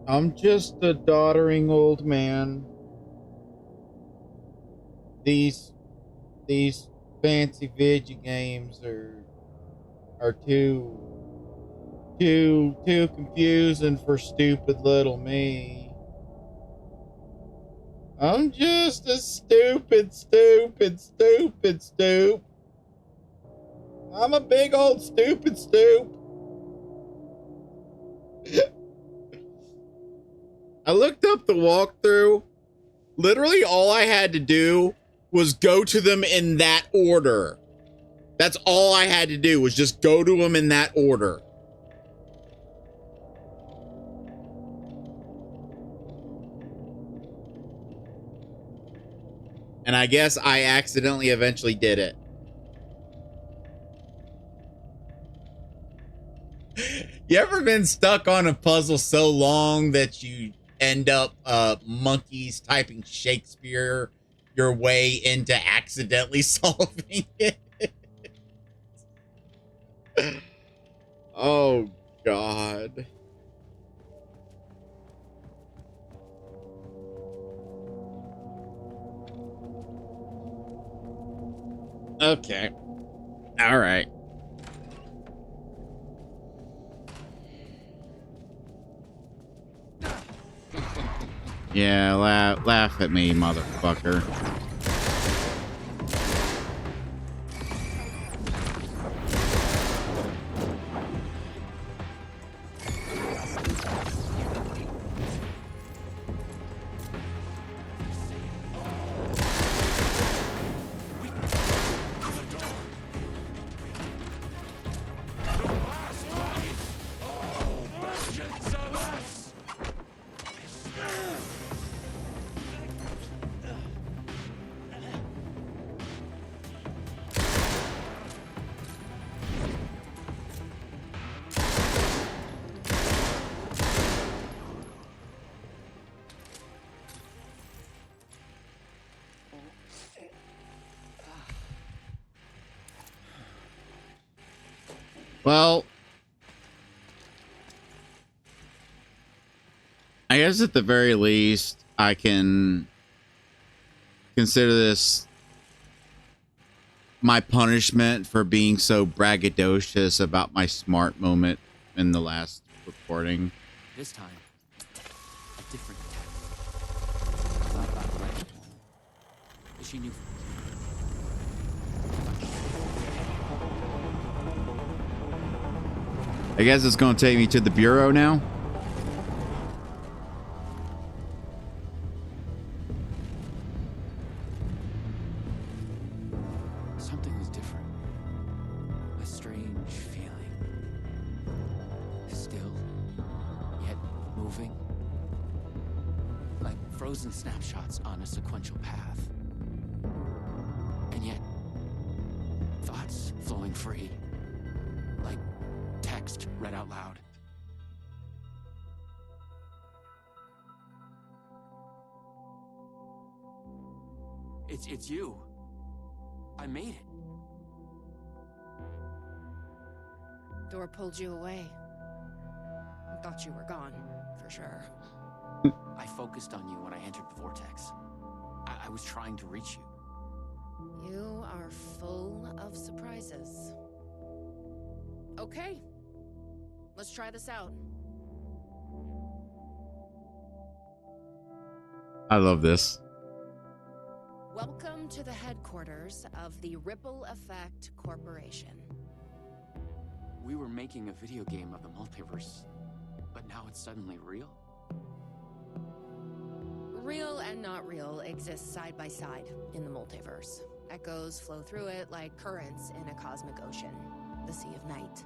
I'm just a doddering old man. These these fancy video games are too confusing for stupid little me. I'm just a stupid stoop. I'm a big old stupid stoop. I looked up the walkthrough. Literally all I had to do was go to them in that order. That's all I had to do was just go to them in that order. And I guess I accidentally eventually did it. You ever been stuck on a puzzle so long that you end up monkeys typing Shakespeare your way into accidentally solving it? Oh, God. Okay. All right. Yeah, laugh at me, motherfucker. Well, I guess at the very least, I can consider this my punishment for being so braggadocious about my smart moment in the last recording. This time, a different attack. I thought about the way she knew. I guess it's going to take me to the bureau now. Something was different. A strange feeling. Still, yet moving. Like frozen snapshots on a sequential path. And yet, thoughts flowing free. Like text read out loud. It's you. I made it. Door pulled you away. I thought you were gone, for sure. I focused on you when I entered the vortex. I was trying to reach you. You are full of surprises. Okay. Let's try this out. I love this. Welcome to the headquarters of the Ripple Effect Corporation. We were making a video game of the multiverse, but now it's suddenly real? Real and not real exist side by side in the multiverse. Echoes flow through it like currents in a cosmic ocean, the Sea of Night.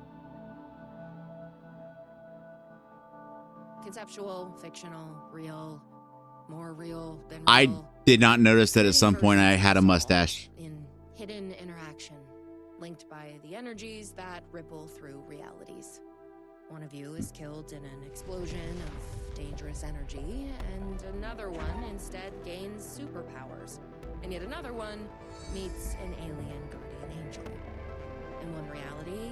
Conceptual, fictional, real, more real than real. I did not notice that at some point I had a mustache. In hidden interaction, linked by the energies that ripple through realities. One of you is killed in an explosion of dangerous energy, and another one instead gains superpowers. And yet another one meets an alien guardian angel. In one reality,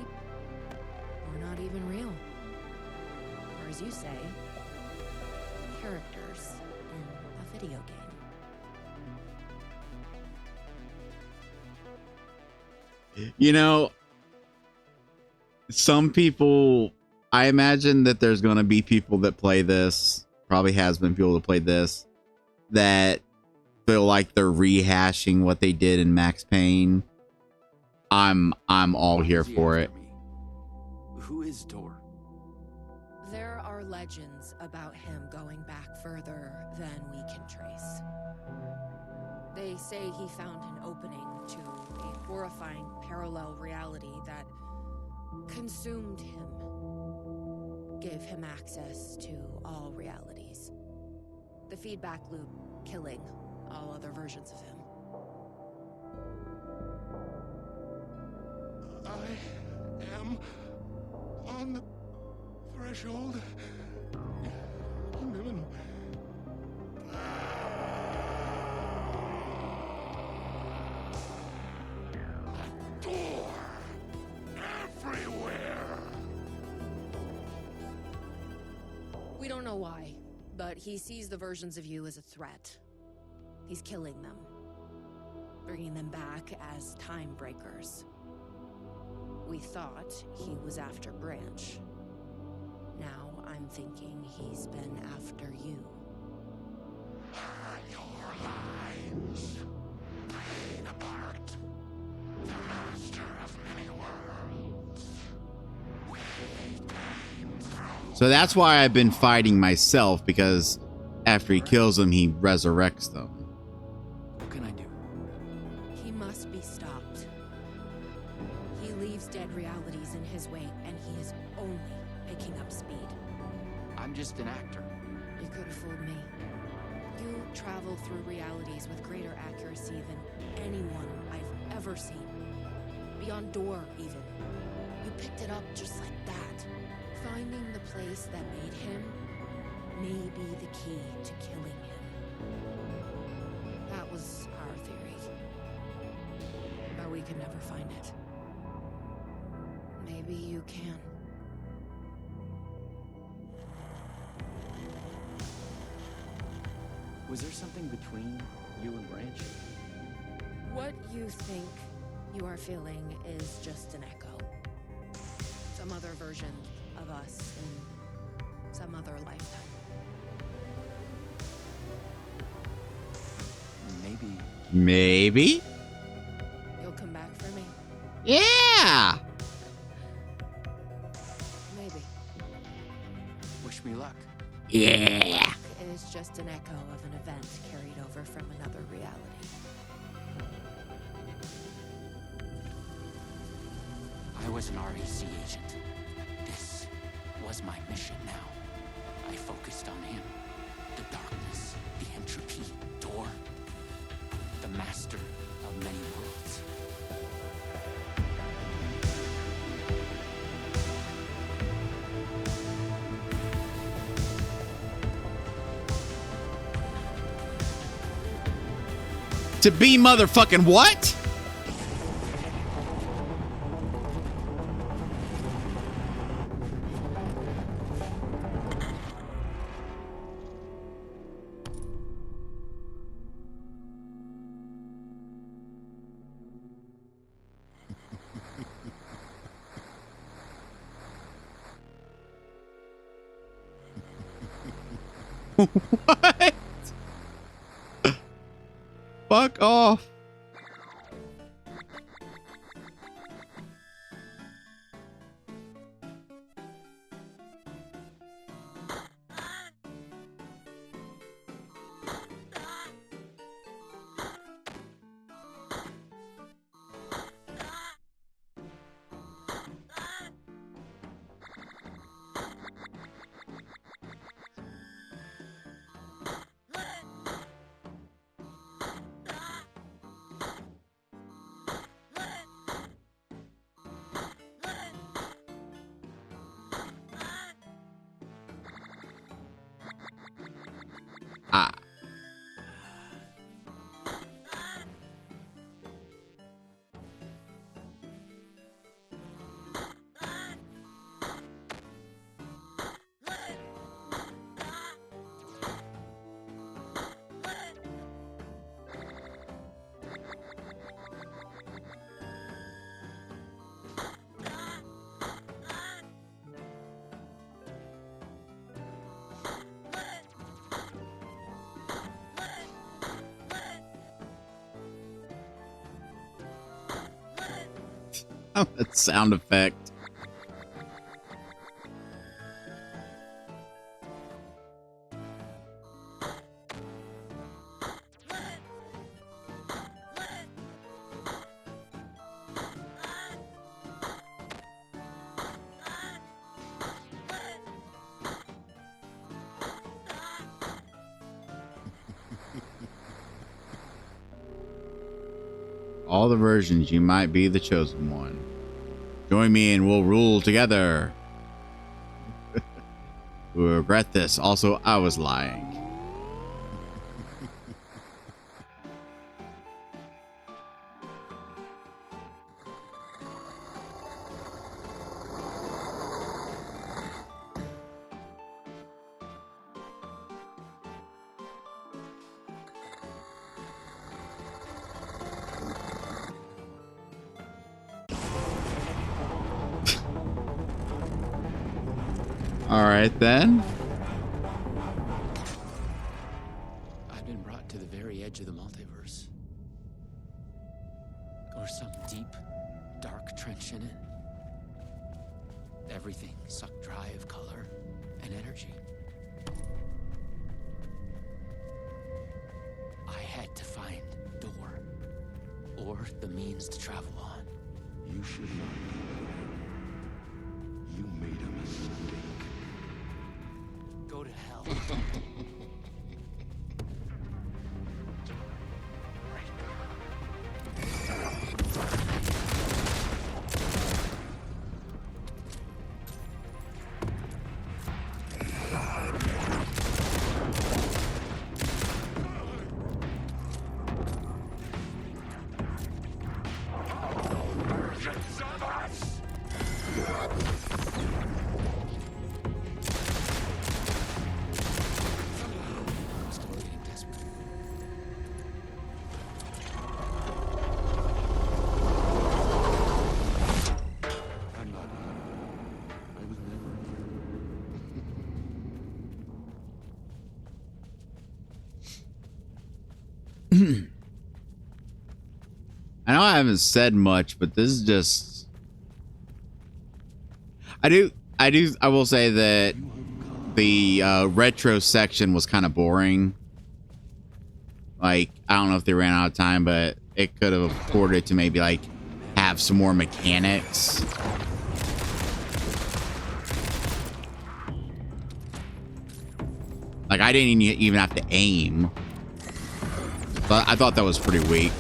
we're not even real. Or as you say, characters in a video game. You know, some people, I imagine that there's going to be people that play this, probably has been people that played this, that feel like they're rehashing what they did in Max Payne. I'm all here for it. Who is Dor? There are legends about him going back further than we can trace. They say he found an opening to a horrifying parallel reality that consumed him, gave him access to all realities. The feedback loop killing all other versions of him. am on the threshold. Newman. A door everywhere. We don't know why, but he sees the versions of you as a threat. He's killing them, bringing them back as time breakers. We thought he was after Branch. Now I'm thinking he's been after you. Your lines playing apart the master of many worlds. We came through. So that's why I've been fighting myself, because after he kills them, he resurrects them. What can I do? He must be stopped. He leaves dead realities in his wake, and he is only picking up speed. I'm just an actor. You could have fooled me. You travel through realities with greater accuracy than anyone I've ever seen. Beyond Door, even. You picked it up just like that. Finding the place that made him may be the key to killing him. That was our theory. But we could never find it. Maybe you can. Was there something between you and Branch? What you think you are feeling is just an echo. Some other version of us in some other lifetime. Maybe? You'll come back for me? Yeah! Maybe. Wish me luck. Yeah! It is just an echo of an event carried over from another reality. I was an REC agent. This was my mission now. I focused on him. The darkness, the entropy, Door. The master of many worlds. To be motherfucking what? What? Fuck off. Ah. That sound effect. All the versions, you might be the chosen one. Join me and we'll rule together. We regret this. Also, I was lying. All right, then. I've been brought to the very edge of the multiverse. Or some deep, dark trench in it. Everything sucked dry of color and energy. I had to find a door, or the means to travel on. You should not be here. You made a mistake. Go to hell. I'm still getting desperate. I'm not here. I was never here. I know I haven't said much, but this is just. I will say that the retro section was kind of boring. Like, I don't know if they ran out of time, but it could have afforded to maybe like have some more mechanics. Like, I didn't even have to aim. But I thought that was pretty weak.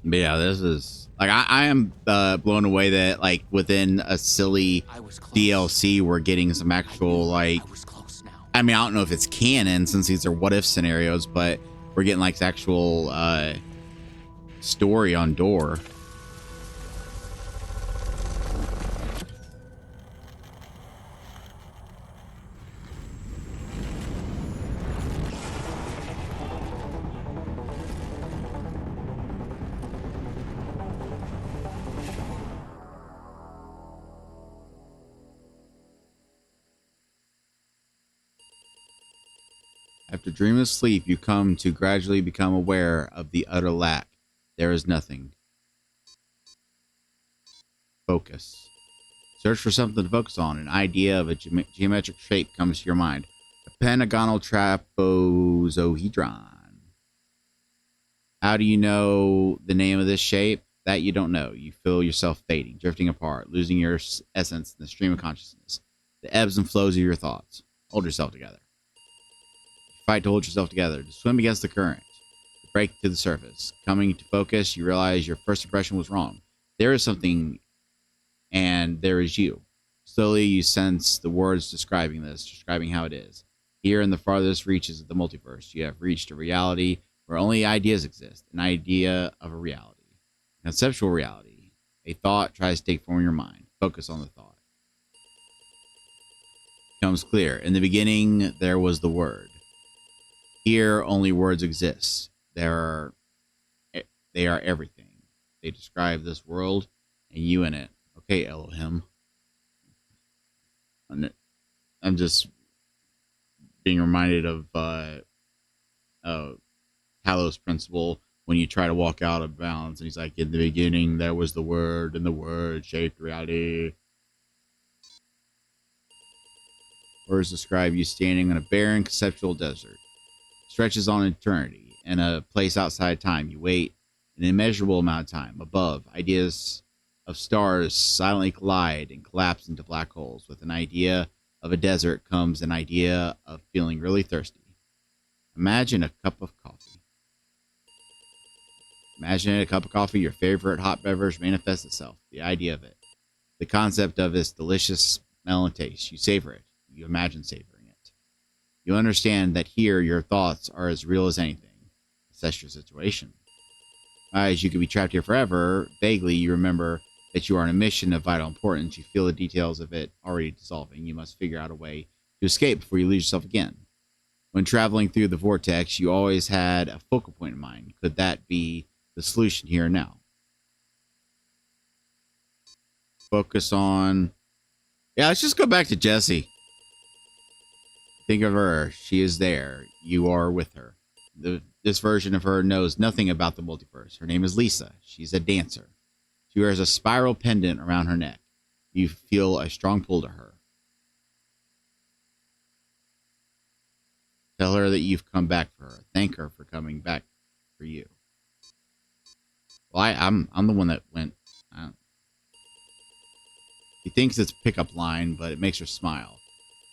But yeah, this is like I am blown away that like within a silly I was close. DLC we're getting some actual like I was close now. I mean I don't know if it's canon since these are what if scenarios, but we're getting like actual story on Door. After dreamless sleep, you come to gradually become aware of the utter lack. There is nothing. Focus. Search for something to focus on. An idea of a geometric shape comes to your mind. A pentagonal trapezohedron. How do you know the name of this shape? That you don't know. You feel yourself fading, drifting apart, losing your essence in the stream of consciousness. The ebbs and flows of your thoughts. Hold yourself together. Fight to hold yourself together, to swim against the current, to break to the surface. Coming to focus, you realize your first impression was wrong. There is something, and there is you. Slowly, you sense the words describing this, describing how it is. Here in the farthest reaches of the multiverse, you have reached a reality where only ideas exist, an idea of a reality. A conceptual reality. A thought tries to take form in your mind. Focus on the thought. Becomes clear. In the beginning, there was the Word. Here, only words exist. They are everything. They describe this world and you in it. Okay, Elohim. I'm just being reminded of Talos principle when you try to walk out of bounds. And he's like, in the beginning, there was the word, and the word shaped reality. Words describe you standing on a barren conceptual desert. Stretches on eternity, and a place outside time. You wait an immeasurable amount of time. Above, ideas of stars silently collide and collapse into black holes. With an idea of a desert comes an idea of feeling really thirsty. Imagine a cup of coffee. Imagine a cup of coffee, your favorite hot beverage manifests itself. The idea of it. The concept of its delicious smell and taste. You savor it. You imagine savoring it. You understand that here your thoughts are as real as anything. Assess your situation. As you could be trapped here forever, vaguely you remember that you are on a mission of vital importance. You feel the details of it already dissolving. You must figure out a way to escape before you lose yourself again. When traveling through the vortex, you always had a focal point in mind. Could that be the solution here and now? Focus on... Yeah, let's just go back to Jessie. Think of her. She is there. You are with her. This version of her knows nothing about the multiverse. Her name is Lisa. She's a dancer. She wears a spiral pendant around her neck. You feel a strong pull to her. Tell her that you've come back for her. Thank her for coming back for you. Well, I'm the one that went. He thinks it's a pickup line, but it makes her smile.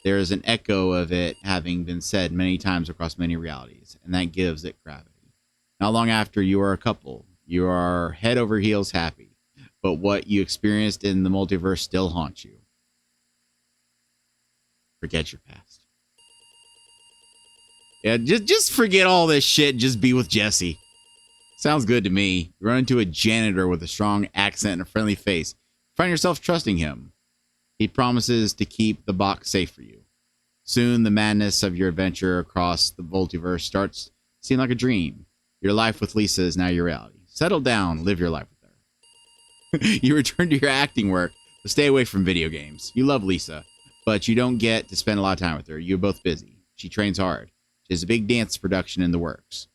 There is an echo of it having been said many times across many realities, and that gives it gravity. Not long after you are a couple, you are head over heels happy, but what you experienced in the multiverse still haunts you. Forget your past. Yeah, just forget all this shit and just be with Jesse. Sounds good to me. You run into a janitor with a strong accent and a friendly face. Find yourself trusting him. He promises to keep the box safe for you. Soon, the madness of your adventure across the multiverse starts to seem like a dream. Your life with Lisa is now your reality. Settle down, live your life with her. You return to your acting work, but stay away from video games. You love Lisa, but you don't get to spend a lot of time with her. You're both busy. She trains hard. She has a big dance production in the works.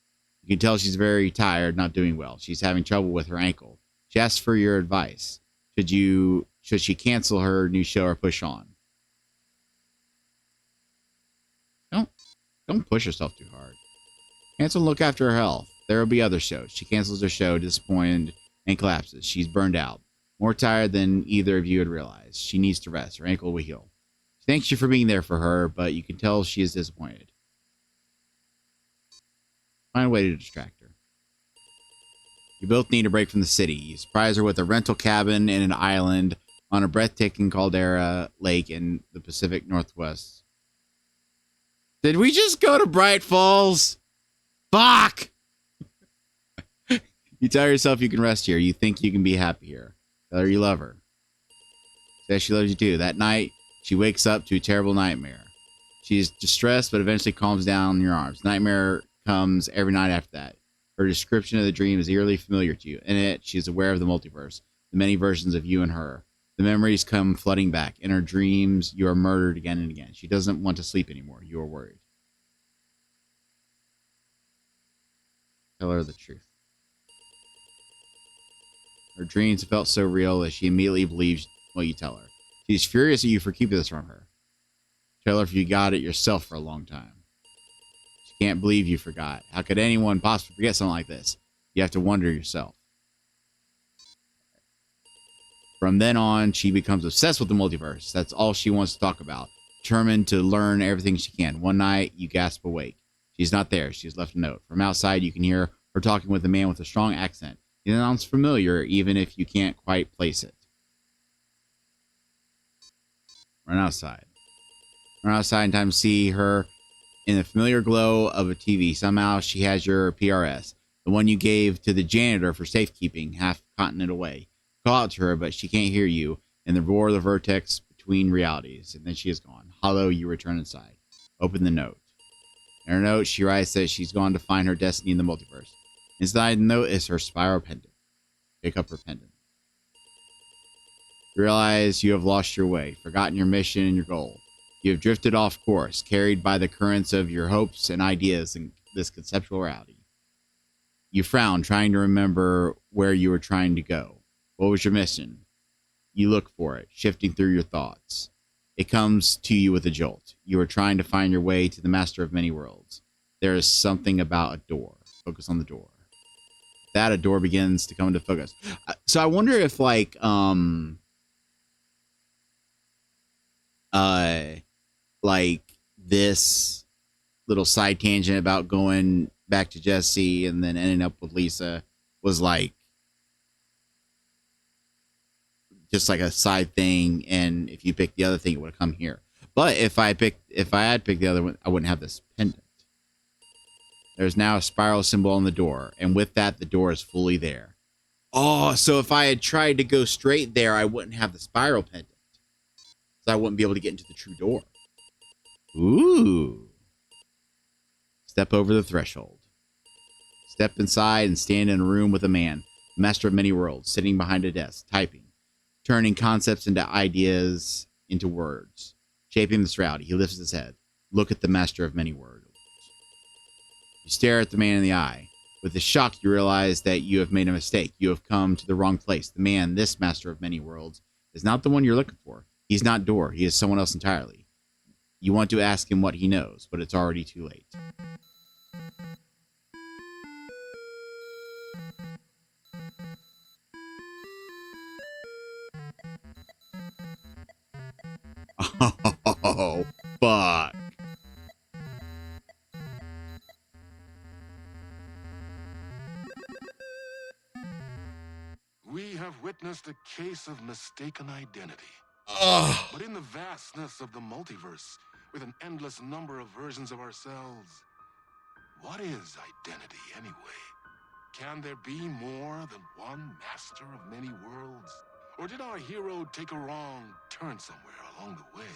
You can tell she's very tired, not doing well. She's having trouble with her ankle. She asks for your advice. Should she cancel her new show or push on? Don't push yourself too hard. Cancel and look after her health. There will be other shows. She cancels her show, disappointed, and collapses. She's burned out. More tired than either of you had realized. She needs to rest. Her ankle will heal. She thanks you for being there for her, but you can tell she is disappointed. Find a way to distract her. You both need a break from the city. You surprise her with a rental cabin in an island on a breathtaking caldera lake in the Pacific Northwest. Did we just go to Bright Falls? Fuck! You tell yourself you can rest here. You think you can be happy here. Tell her you love her. Says she loves you too. That night, she wakes up to a terrible nightmare. She's distressed, but eventually calms down in your arms. Nightmare comes every night after that. Her description of the dream is eerily familiar to you. In it, she is aware of the multiverse, the many versions of you and her. The memories come flooding back. In her dreams, you are murdered again and again. She doesn't want to sleep anymore. You are worried. Tell her the truth. Her dreams have felt so real that she immediately believes what you tell her. She's furious at you for keeping this from her. Tell her if you got it yourself for a long time. She can't believe you forgot. How could anyone possibly forget something like this? You have to wonder yourself. From then on, she becomes obsessed with the multiverse. That's all she wants to talk about. Determined to learn everything she can. One night, you gasp awake. She's not there. She's left a note. From outside, you can hear her talking with a man with a strong accent. It sounds familiar, even if you can't quite place it. Run outside. Run outside in time to see her in the familiar glow of a TV. Somehow, she has your PRS. The one you gave to the janitor for safekeeping, half continent away. Call out to her, but she can't hear you, and the roar of the vertex between realities. And then she is gone. Hollow, you return inside. Open the note. In her note, she writes that she's gone to find her destiny in the multiverse. Inside the note is her spiral pendant. Pick up her pendant. You realize you have lost your way, forgotten your mission and your goal. You have drifted off course, carried by the currents of your hopes and ideas, and this conceptual reality. You frown, trying to remember where you were trying to go. What was your mission? You look for it, shifting through your thoughts. It comes to you with a jolt. You are trying to find your way to the master of many worlds. There is something about a door. Focus on the door. That a door begins to come into focus. So I wonder if uh like this little side tangent about going back to Jesse and then ending up with Lisa was like just like a side thing, and if you picked the other thing, it would have come here. But if I had picked the other one, I wouldn't have this pendant. There's now a spiral symbol on the door, and with that, the door is fully there. Oh, so if I had tried to go straight there, I wouldn't have the spiral pendant, so I wouldn't be able to get into the true door. Ooh. Step over the threshold. Step inside and stand in a room with a man, master of many worlds, sitting behind a desk, typing, turning concepts into ideas, into words, shaping this reality. He lifts his head. Look at the master of many worlds. You stare at the man in the eye. With a shock, you realize that you have made a mistake. You have come to the wrong place. The man, this master of many worlds, is not the one you're looking for. He's not Dor. He is someone else entirely. You want to ask him what he knows, but it's already too late. Oh, fuck. We have witnessed a case of mistaken identity. Oh. But in the vastness of the multiverse, with an endless number of versions of ourselves, what is identity anyway? Can there be more than one master of many worlds? Or did our hero take a wrong turn somewhere along the way?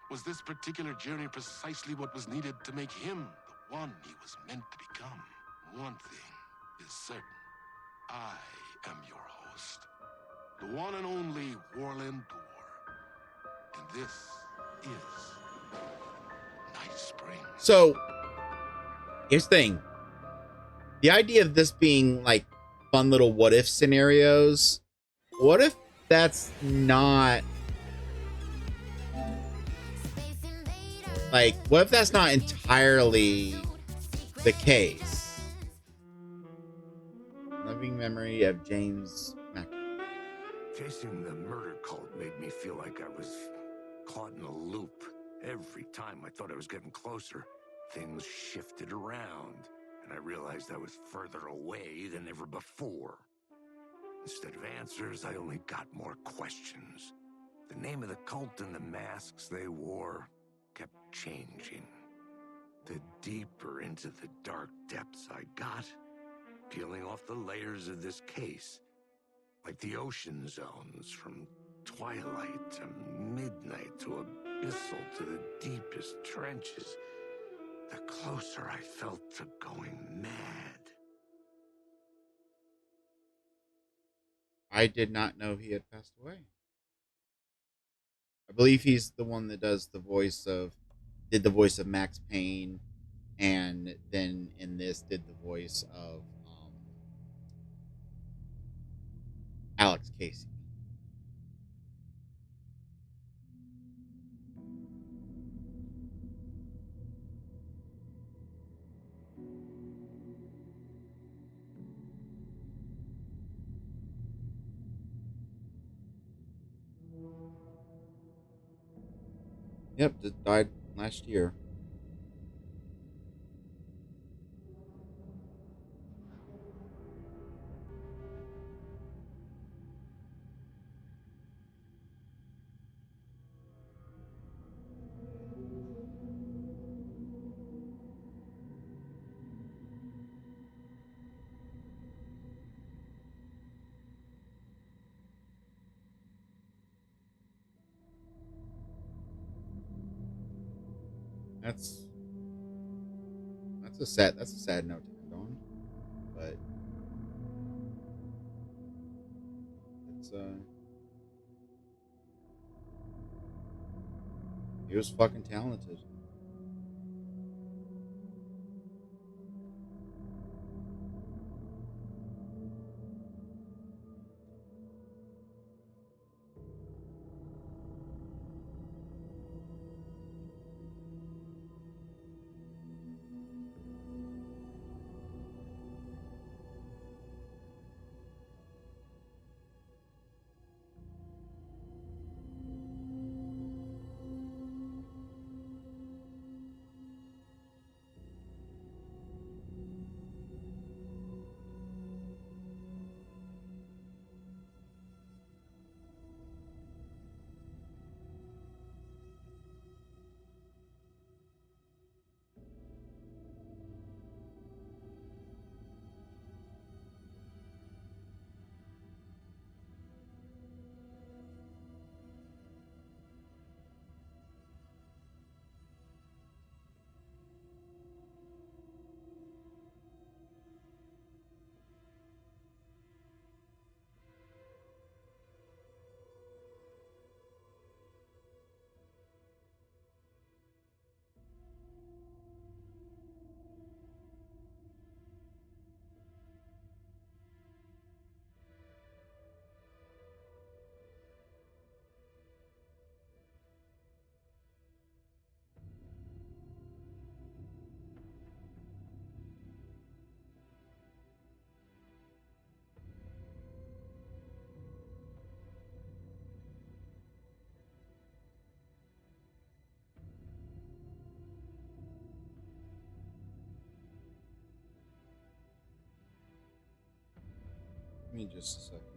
Was this particular journey precisely what was needed to make him the one he was meant to become? One thing is certain. I am your host, the one and only Warland Door. And this is Night Springs. So, here's the thing. The idea of this being like fun little what if scenarios, what if that's not like, what if that's not entirely the case? Living memory of James McAvoy. Chasing the murder cult made me feel like I was caught in a loop. Every time I thought I was getting closer, things shifted around, and I realized I was further away than ever before. Instead of answers, I only got more questions. The name of the cult and the masks they wore kept changing. The deeper into the dark depths I got, peeling off the layers of this case, like the ocean zones, from twilight to midnight to abyssal to the deepest trenches, the closer I felt to going mad. I did not know he had passed away. I believe he's the one that did the voice of Max Payne, and then in this did the voice of Alex Casey. Yep, just died last year. That's that's a sad note to end on, but it's he was fucking talented. me just a second.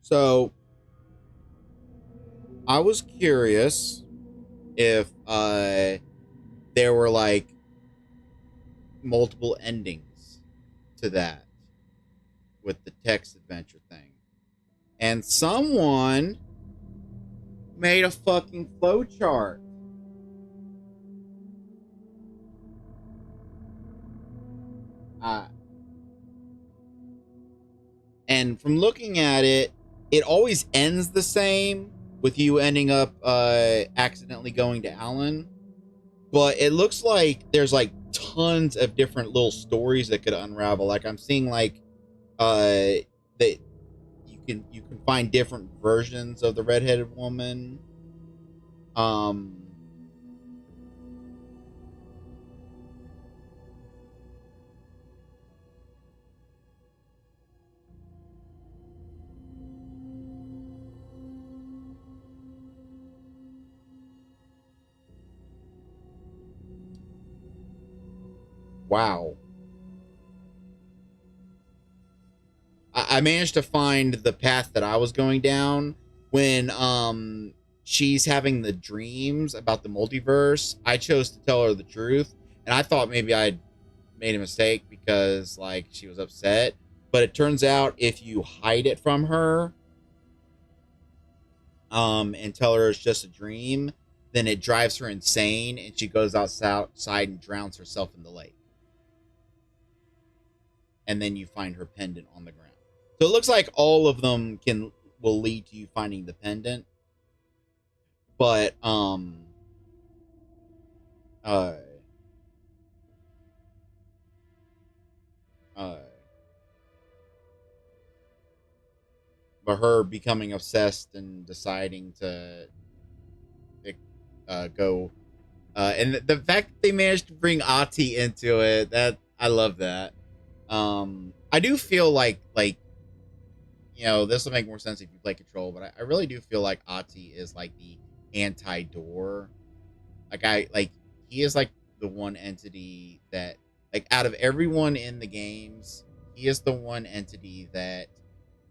So I was curious if there were like multiple endings to that with the text adventure thing. And someone made a fucking flowchart. Uh, and from looking at it, it always ends the same with you ending up accidentally going to Alan. But it looks like there's like tons of different little stories that could unravel. Like I'm seeing like that you can find different versions of the redheaded woman. Um, wow. I managed to find the path that I was going down when she's having the dreams about the multiverse. I chose to tell her the truth, and I thought maybe I'd made a mistake because like she was upset. But it turns out if you hide it from her, and tell her it's just a dream, then it drives her insane, and she goes outside and drowns herself in the lake. And then you find her pendant on the ground. So it looks like all of them can will lead to you finding the pendant, but uh uh but her becoming obsessed and deciding to go and the fact that they managed to bring Ati into it, that I love that. I do feel like this will make more sense if you play Control, but I really do feel like Ati is like the anti-door. Like he is like the one entity that, like, out of everyone in the games, he is the one entity that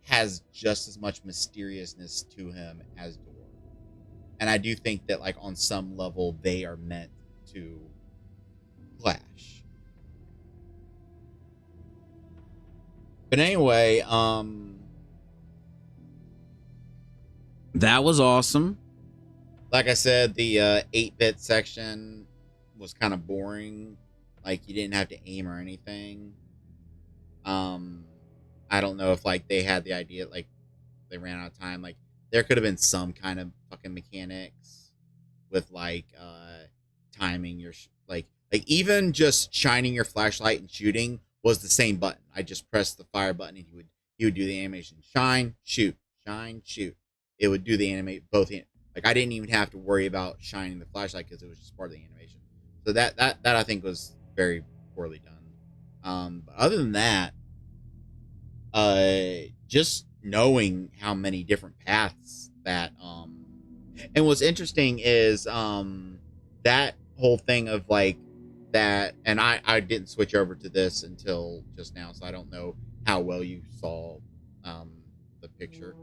has just as much mysteriousness to him as Door. And I do think that like on some level they are meant to clash. But anyway, that was awesome. Like I said, the 8-bit section was kind of boring. Like you didn't have to aim or anything. Um, I don't know if like they had the idea like they ran out of time. Like there could have been some kind of fucking mechanics with like timing your like even just shining your flashlight and shooting was the same button. I just pressed the fire button and he would do the animation. Shine, shoot, shine, shoot. It would do the animate both. Like I didn't even have to worry about shining the flashlight because it was just part of the animation. So that I think was very poorly done. But other than that, just knowing how many different paths that and what's interesting is that whole thing of like that, and I didn't switch over to this until just now, so I don't know how well you saw um the picture,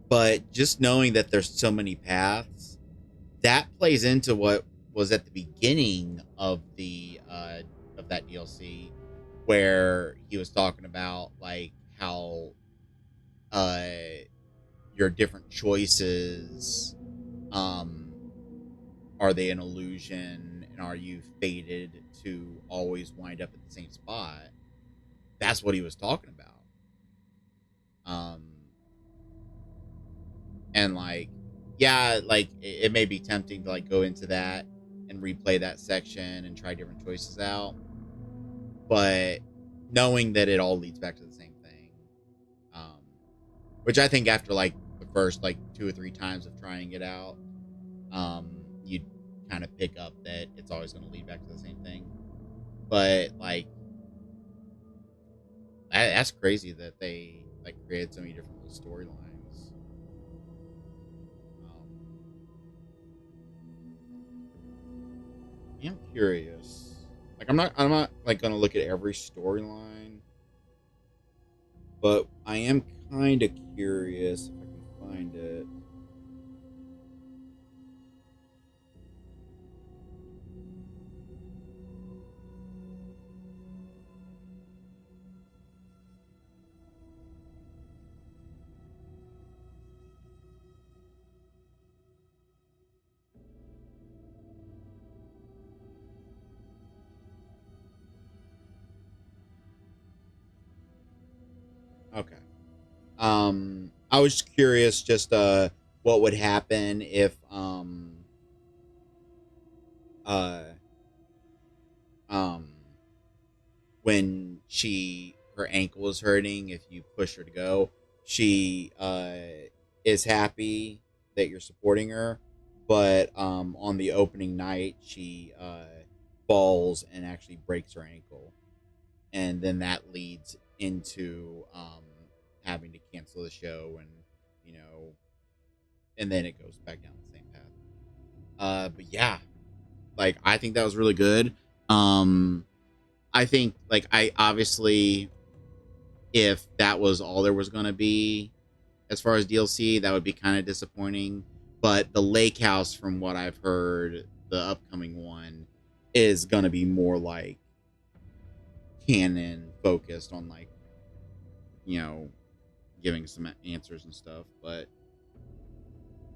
but just knowing that there's so many paths, that plays into what was at the beginning of that DLC, where he was talking about like how uh your different choices, um are they an illusion, and are you fated to always wind up at the same spot. That's what he was talking about. um and like, yeah, like it may be tempting to like go into that and replay that section and try different choices out, but knowing that it all leads back to the same thing, um which I think after like the first like 2 or 3 times of trying it out, you kind of pick up that it's always going to lead back to the same thing. But like that's crazy that they like created so many different little storylines. I'm curious. Like I'm not like gonna look at every storyline, but I am kind of curious if I can find it. Okay. I was just curious, just what would happen if uh um when her ankle is hurting, if you push her to go, she is happy that you're supporting her, but on the opening night she falls and actually breaks her ankle, and then that leads into having to cancel the show, and you know and then it goes back down the same path. But yeah, like I think that was really good. um I think like I obviously, if that was all there was going to be as far as DLC, that would be kind of disappointing. But the lake house, from what I've heard, the upcoming one is going to be more like canon focused on like, you know, giving some answers and stuff. But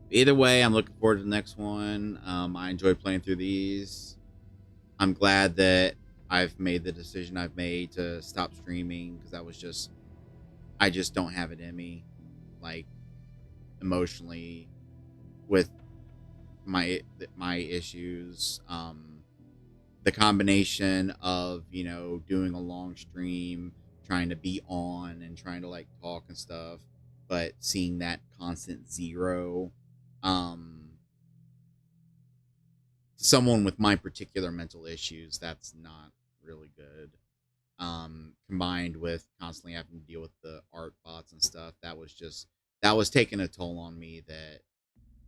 either way, I'm looking forward to the next one. I enjoyed playing through these. I'm glad that I've made the decision I've made to stop streaming, because that was just, I just don't have it in me, like emotionally, with my issues. The combination of, doing a long stream, trying to be on and trying to like talk and stuff, but seeing that constant zero. Um, Someone with my particular mental issues, that's not really good. Combined with constantly having to deal with the art bots and stuff, that was taking a toll on me that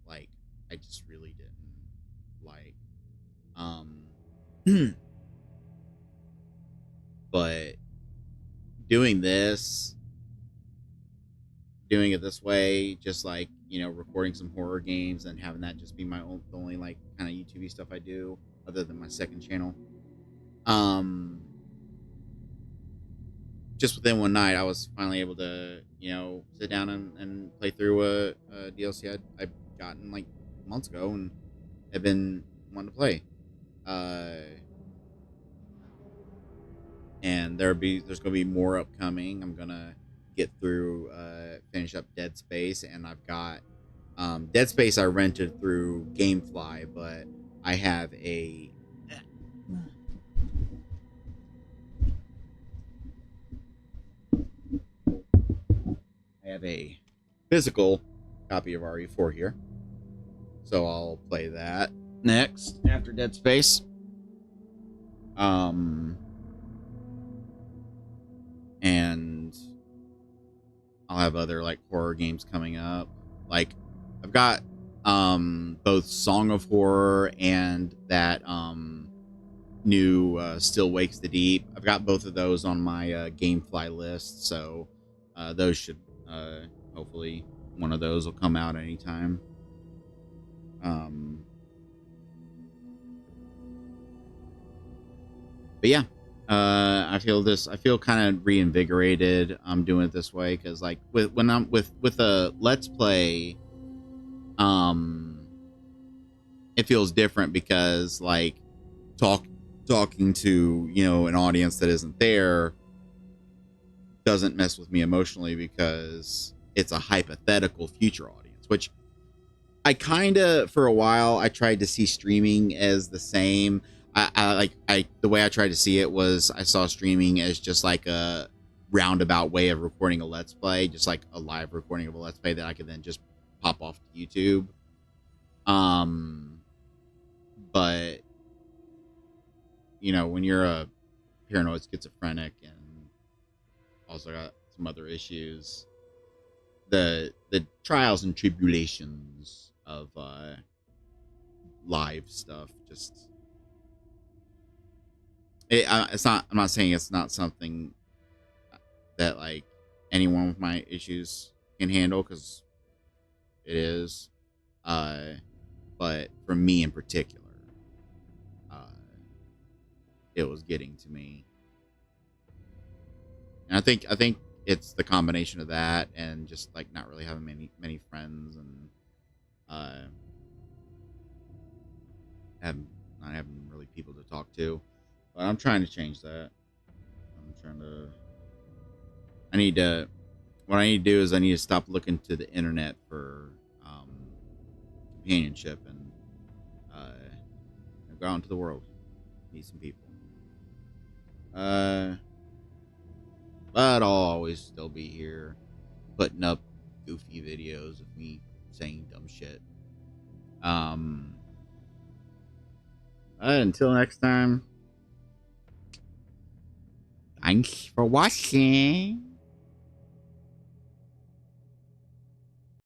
like I just really didn't like. Um, but doing this, doing it this way, just like recording some horror games and having that just be the only like kind of YouTube stuff I do, other than my second channel. Um, just within one night, I was finally able to sit down and play through a DLC I'd gotten like months ago and have been wanting to play. Uh, and there's gonna be more upcoming. I'm gonna get through finish up Dead Space, and I've got Dead Space I rented through GameFly, but I have a I have a physical copy of RE4 here, so I'll play that next after Dead Space. Um, and I'll have other like horror games coming up. Like I've got both Song of Horror and that new Still Wakes the Deep. I've got both of those on my GameFly list, so those should hopefully one of those will come out anytime. But yeah, I feel kind of reinvigorated. I'm doing it this way because like when I'm with a Let's Play, um, it feels different because like talking to an audience that isn't there doesn't mess with me emotionally because it's a hypothetical future audience, which I kind of for a while I tried to see streaming as the same. I the way I tried to see it was I saw streaming as just like a roundabout way of recording a let's play, just like a live recording of a let's play that I could then just pop off to YouTube. Um, but when you're a paranoid schizophrenic and also got some other issues, the trials and tribulations of live stuff just it's not. I'm not saying it's not something that like anyone with my issues can handle because it is. Uh, but for me in particular, uh, it was getting to me, and I think it's the combination of that and just like not really having many friends and uh, having not having really people to talk to. But I'm trying to change that. I'm trying to. I need to what I need to do is I need to stop looking to the internet for companionship and go out into the world, meet some people. Uh, but I'll always still be here, putting up goofy videos of me saying dumb shit. Um, until next time, thanks for watching.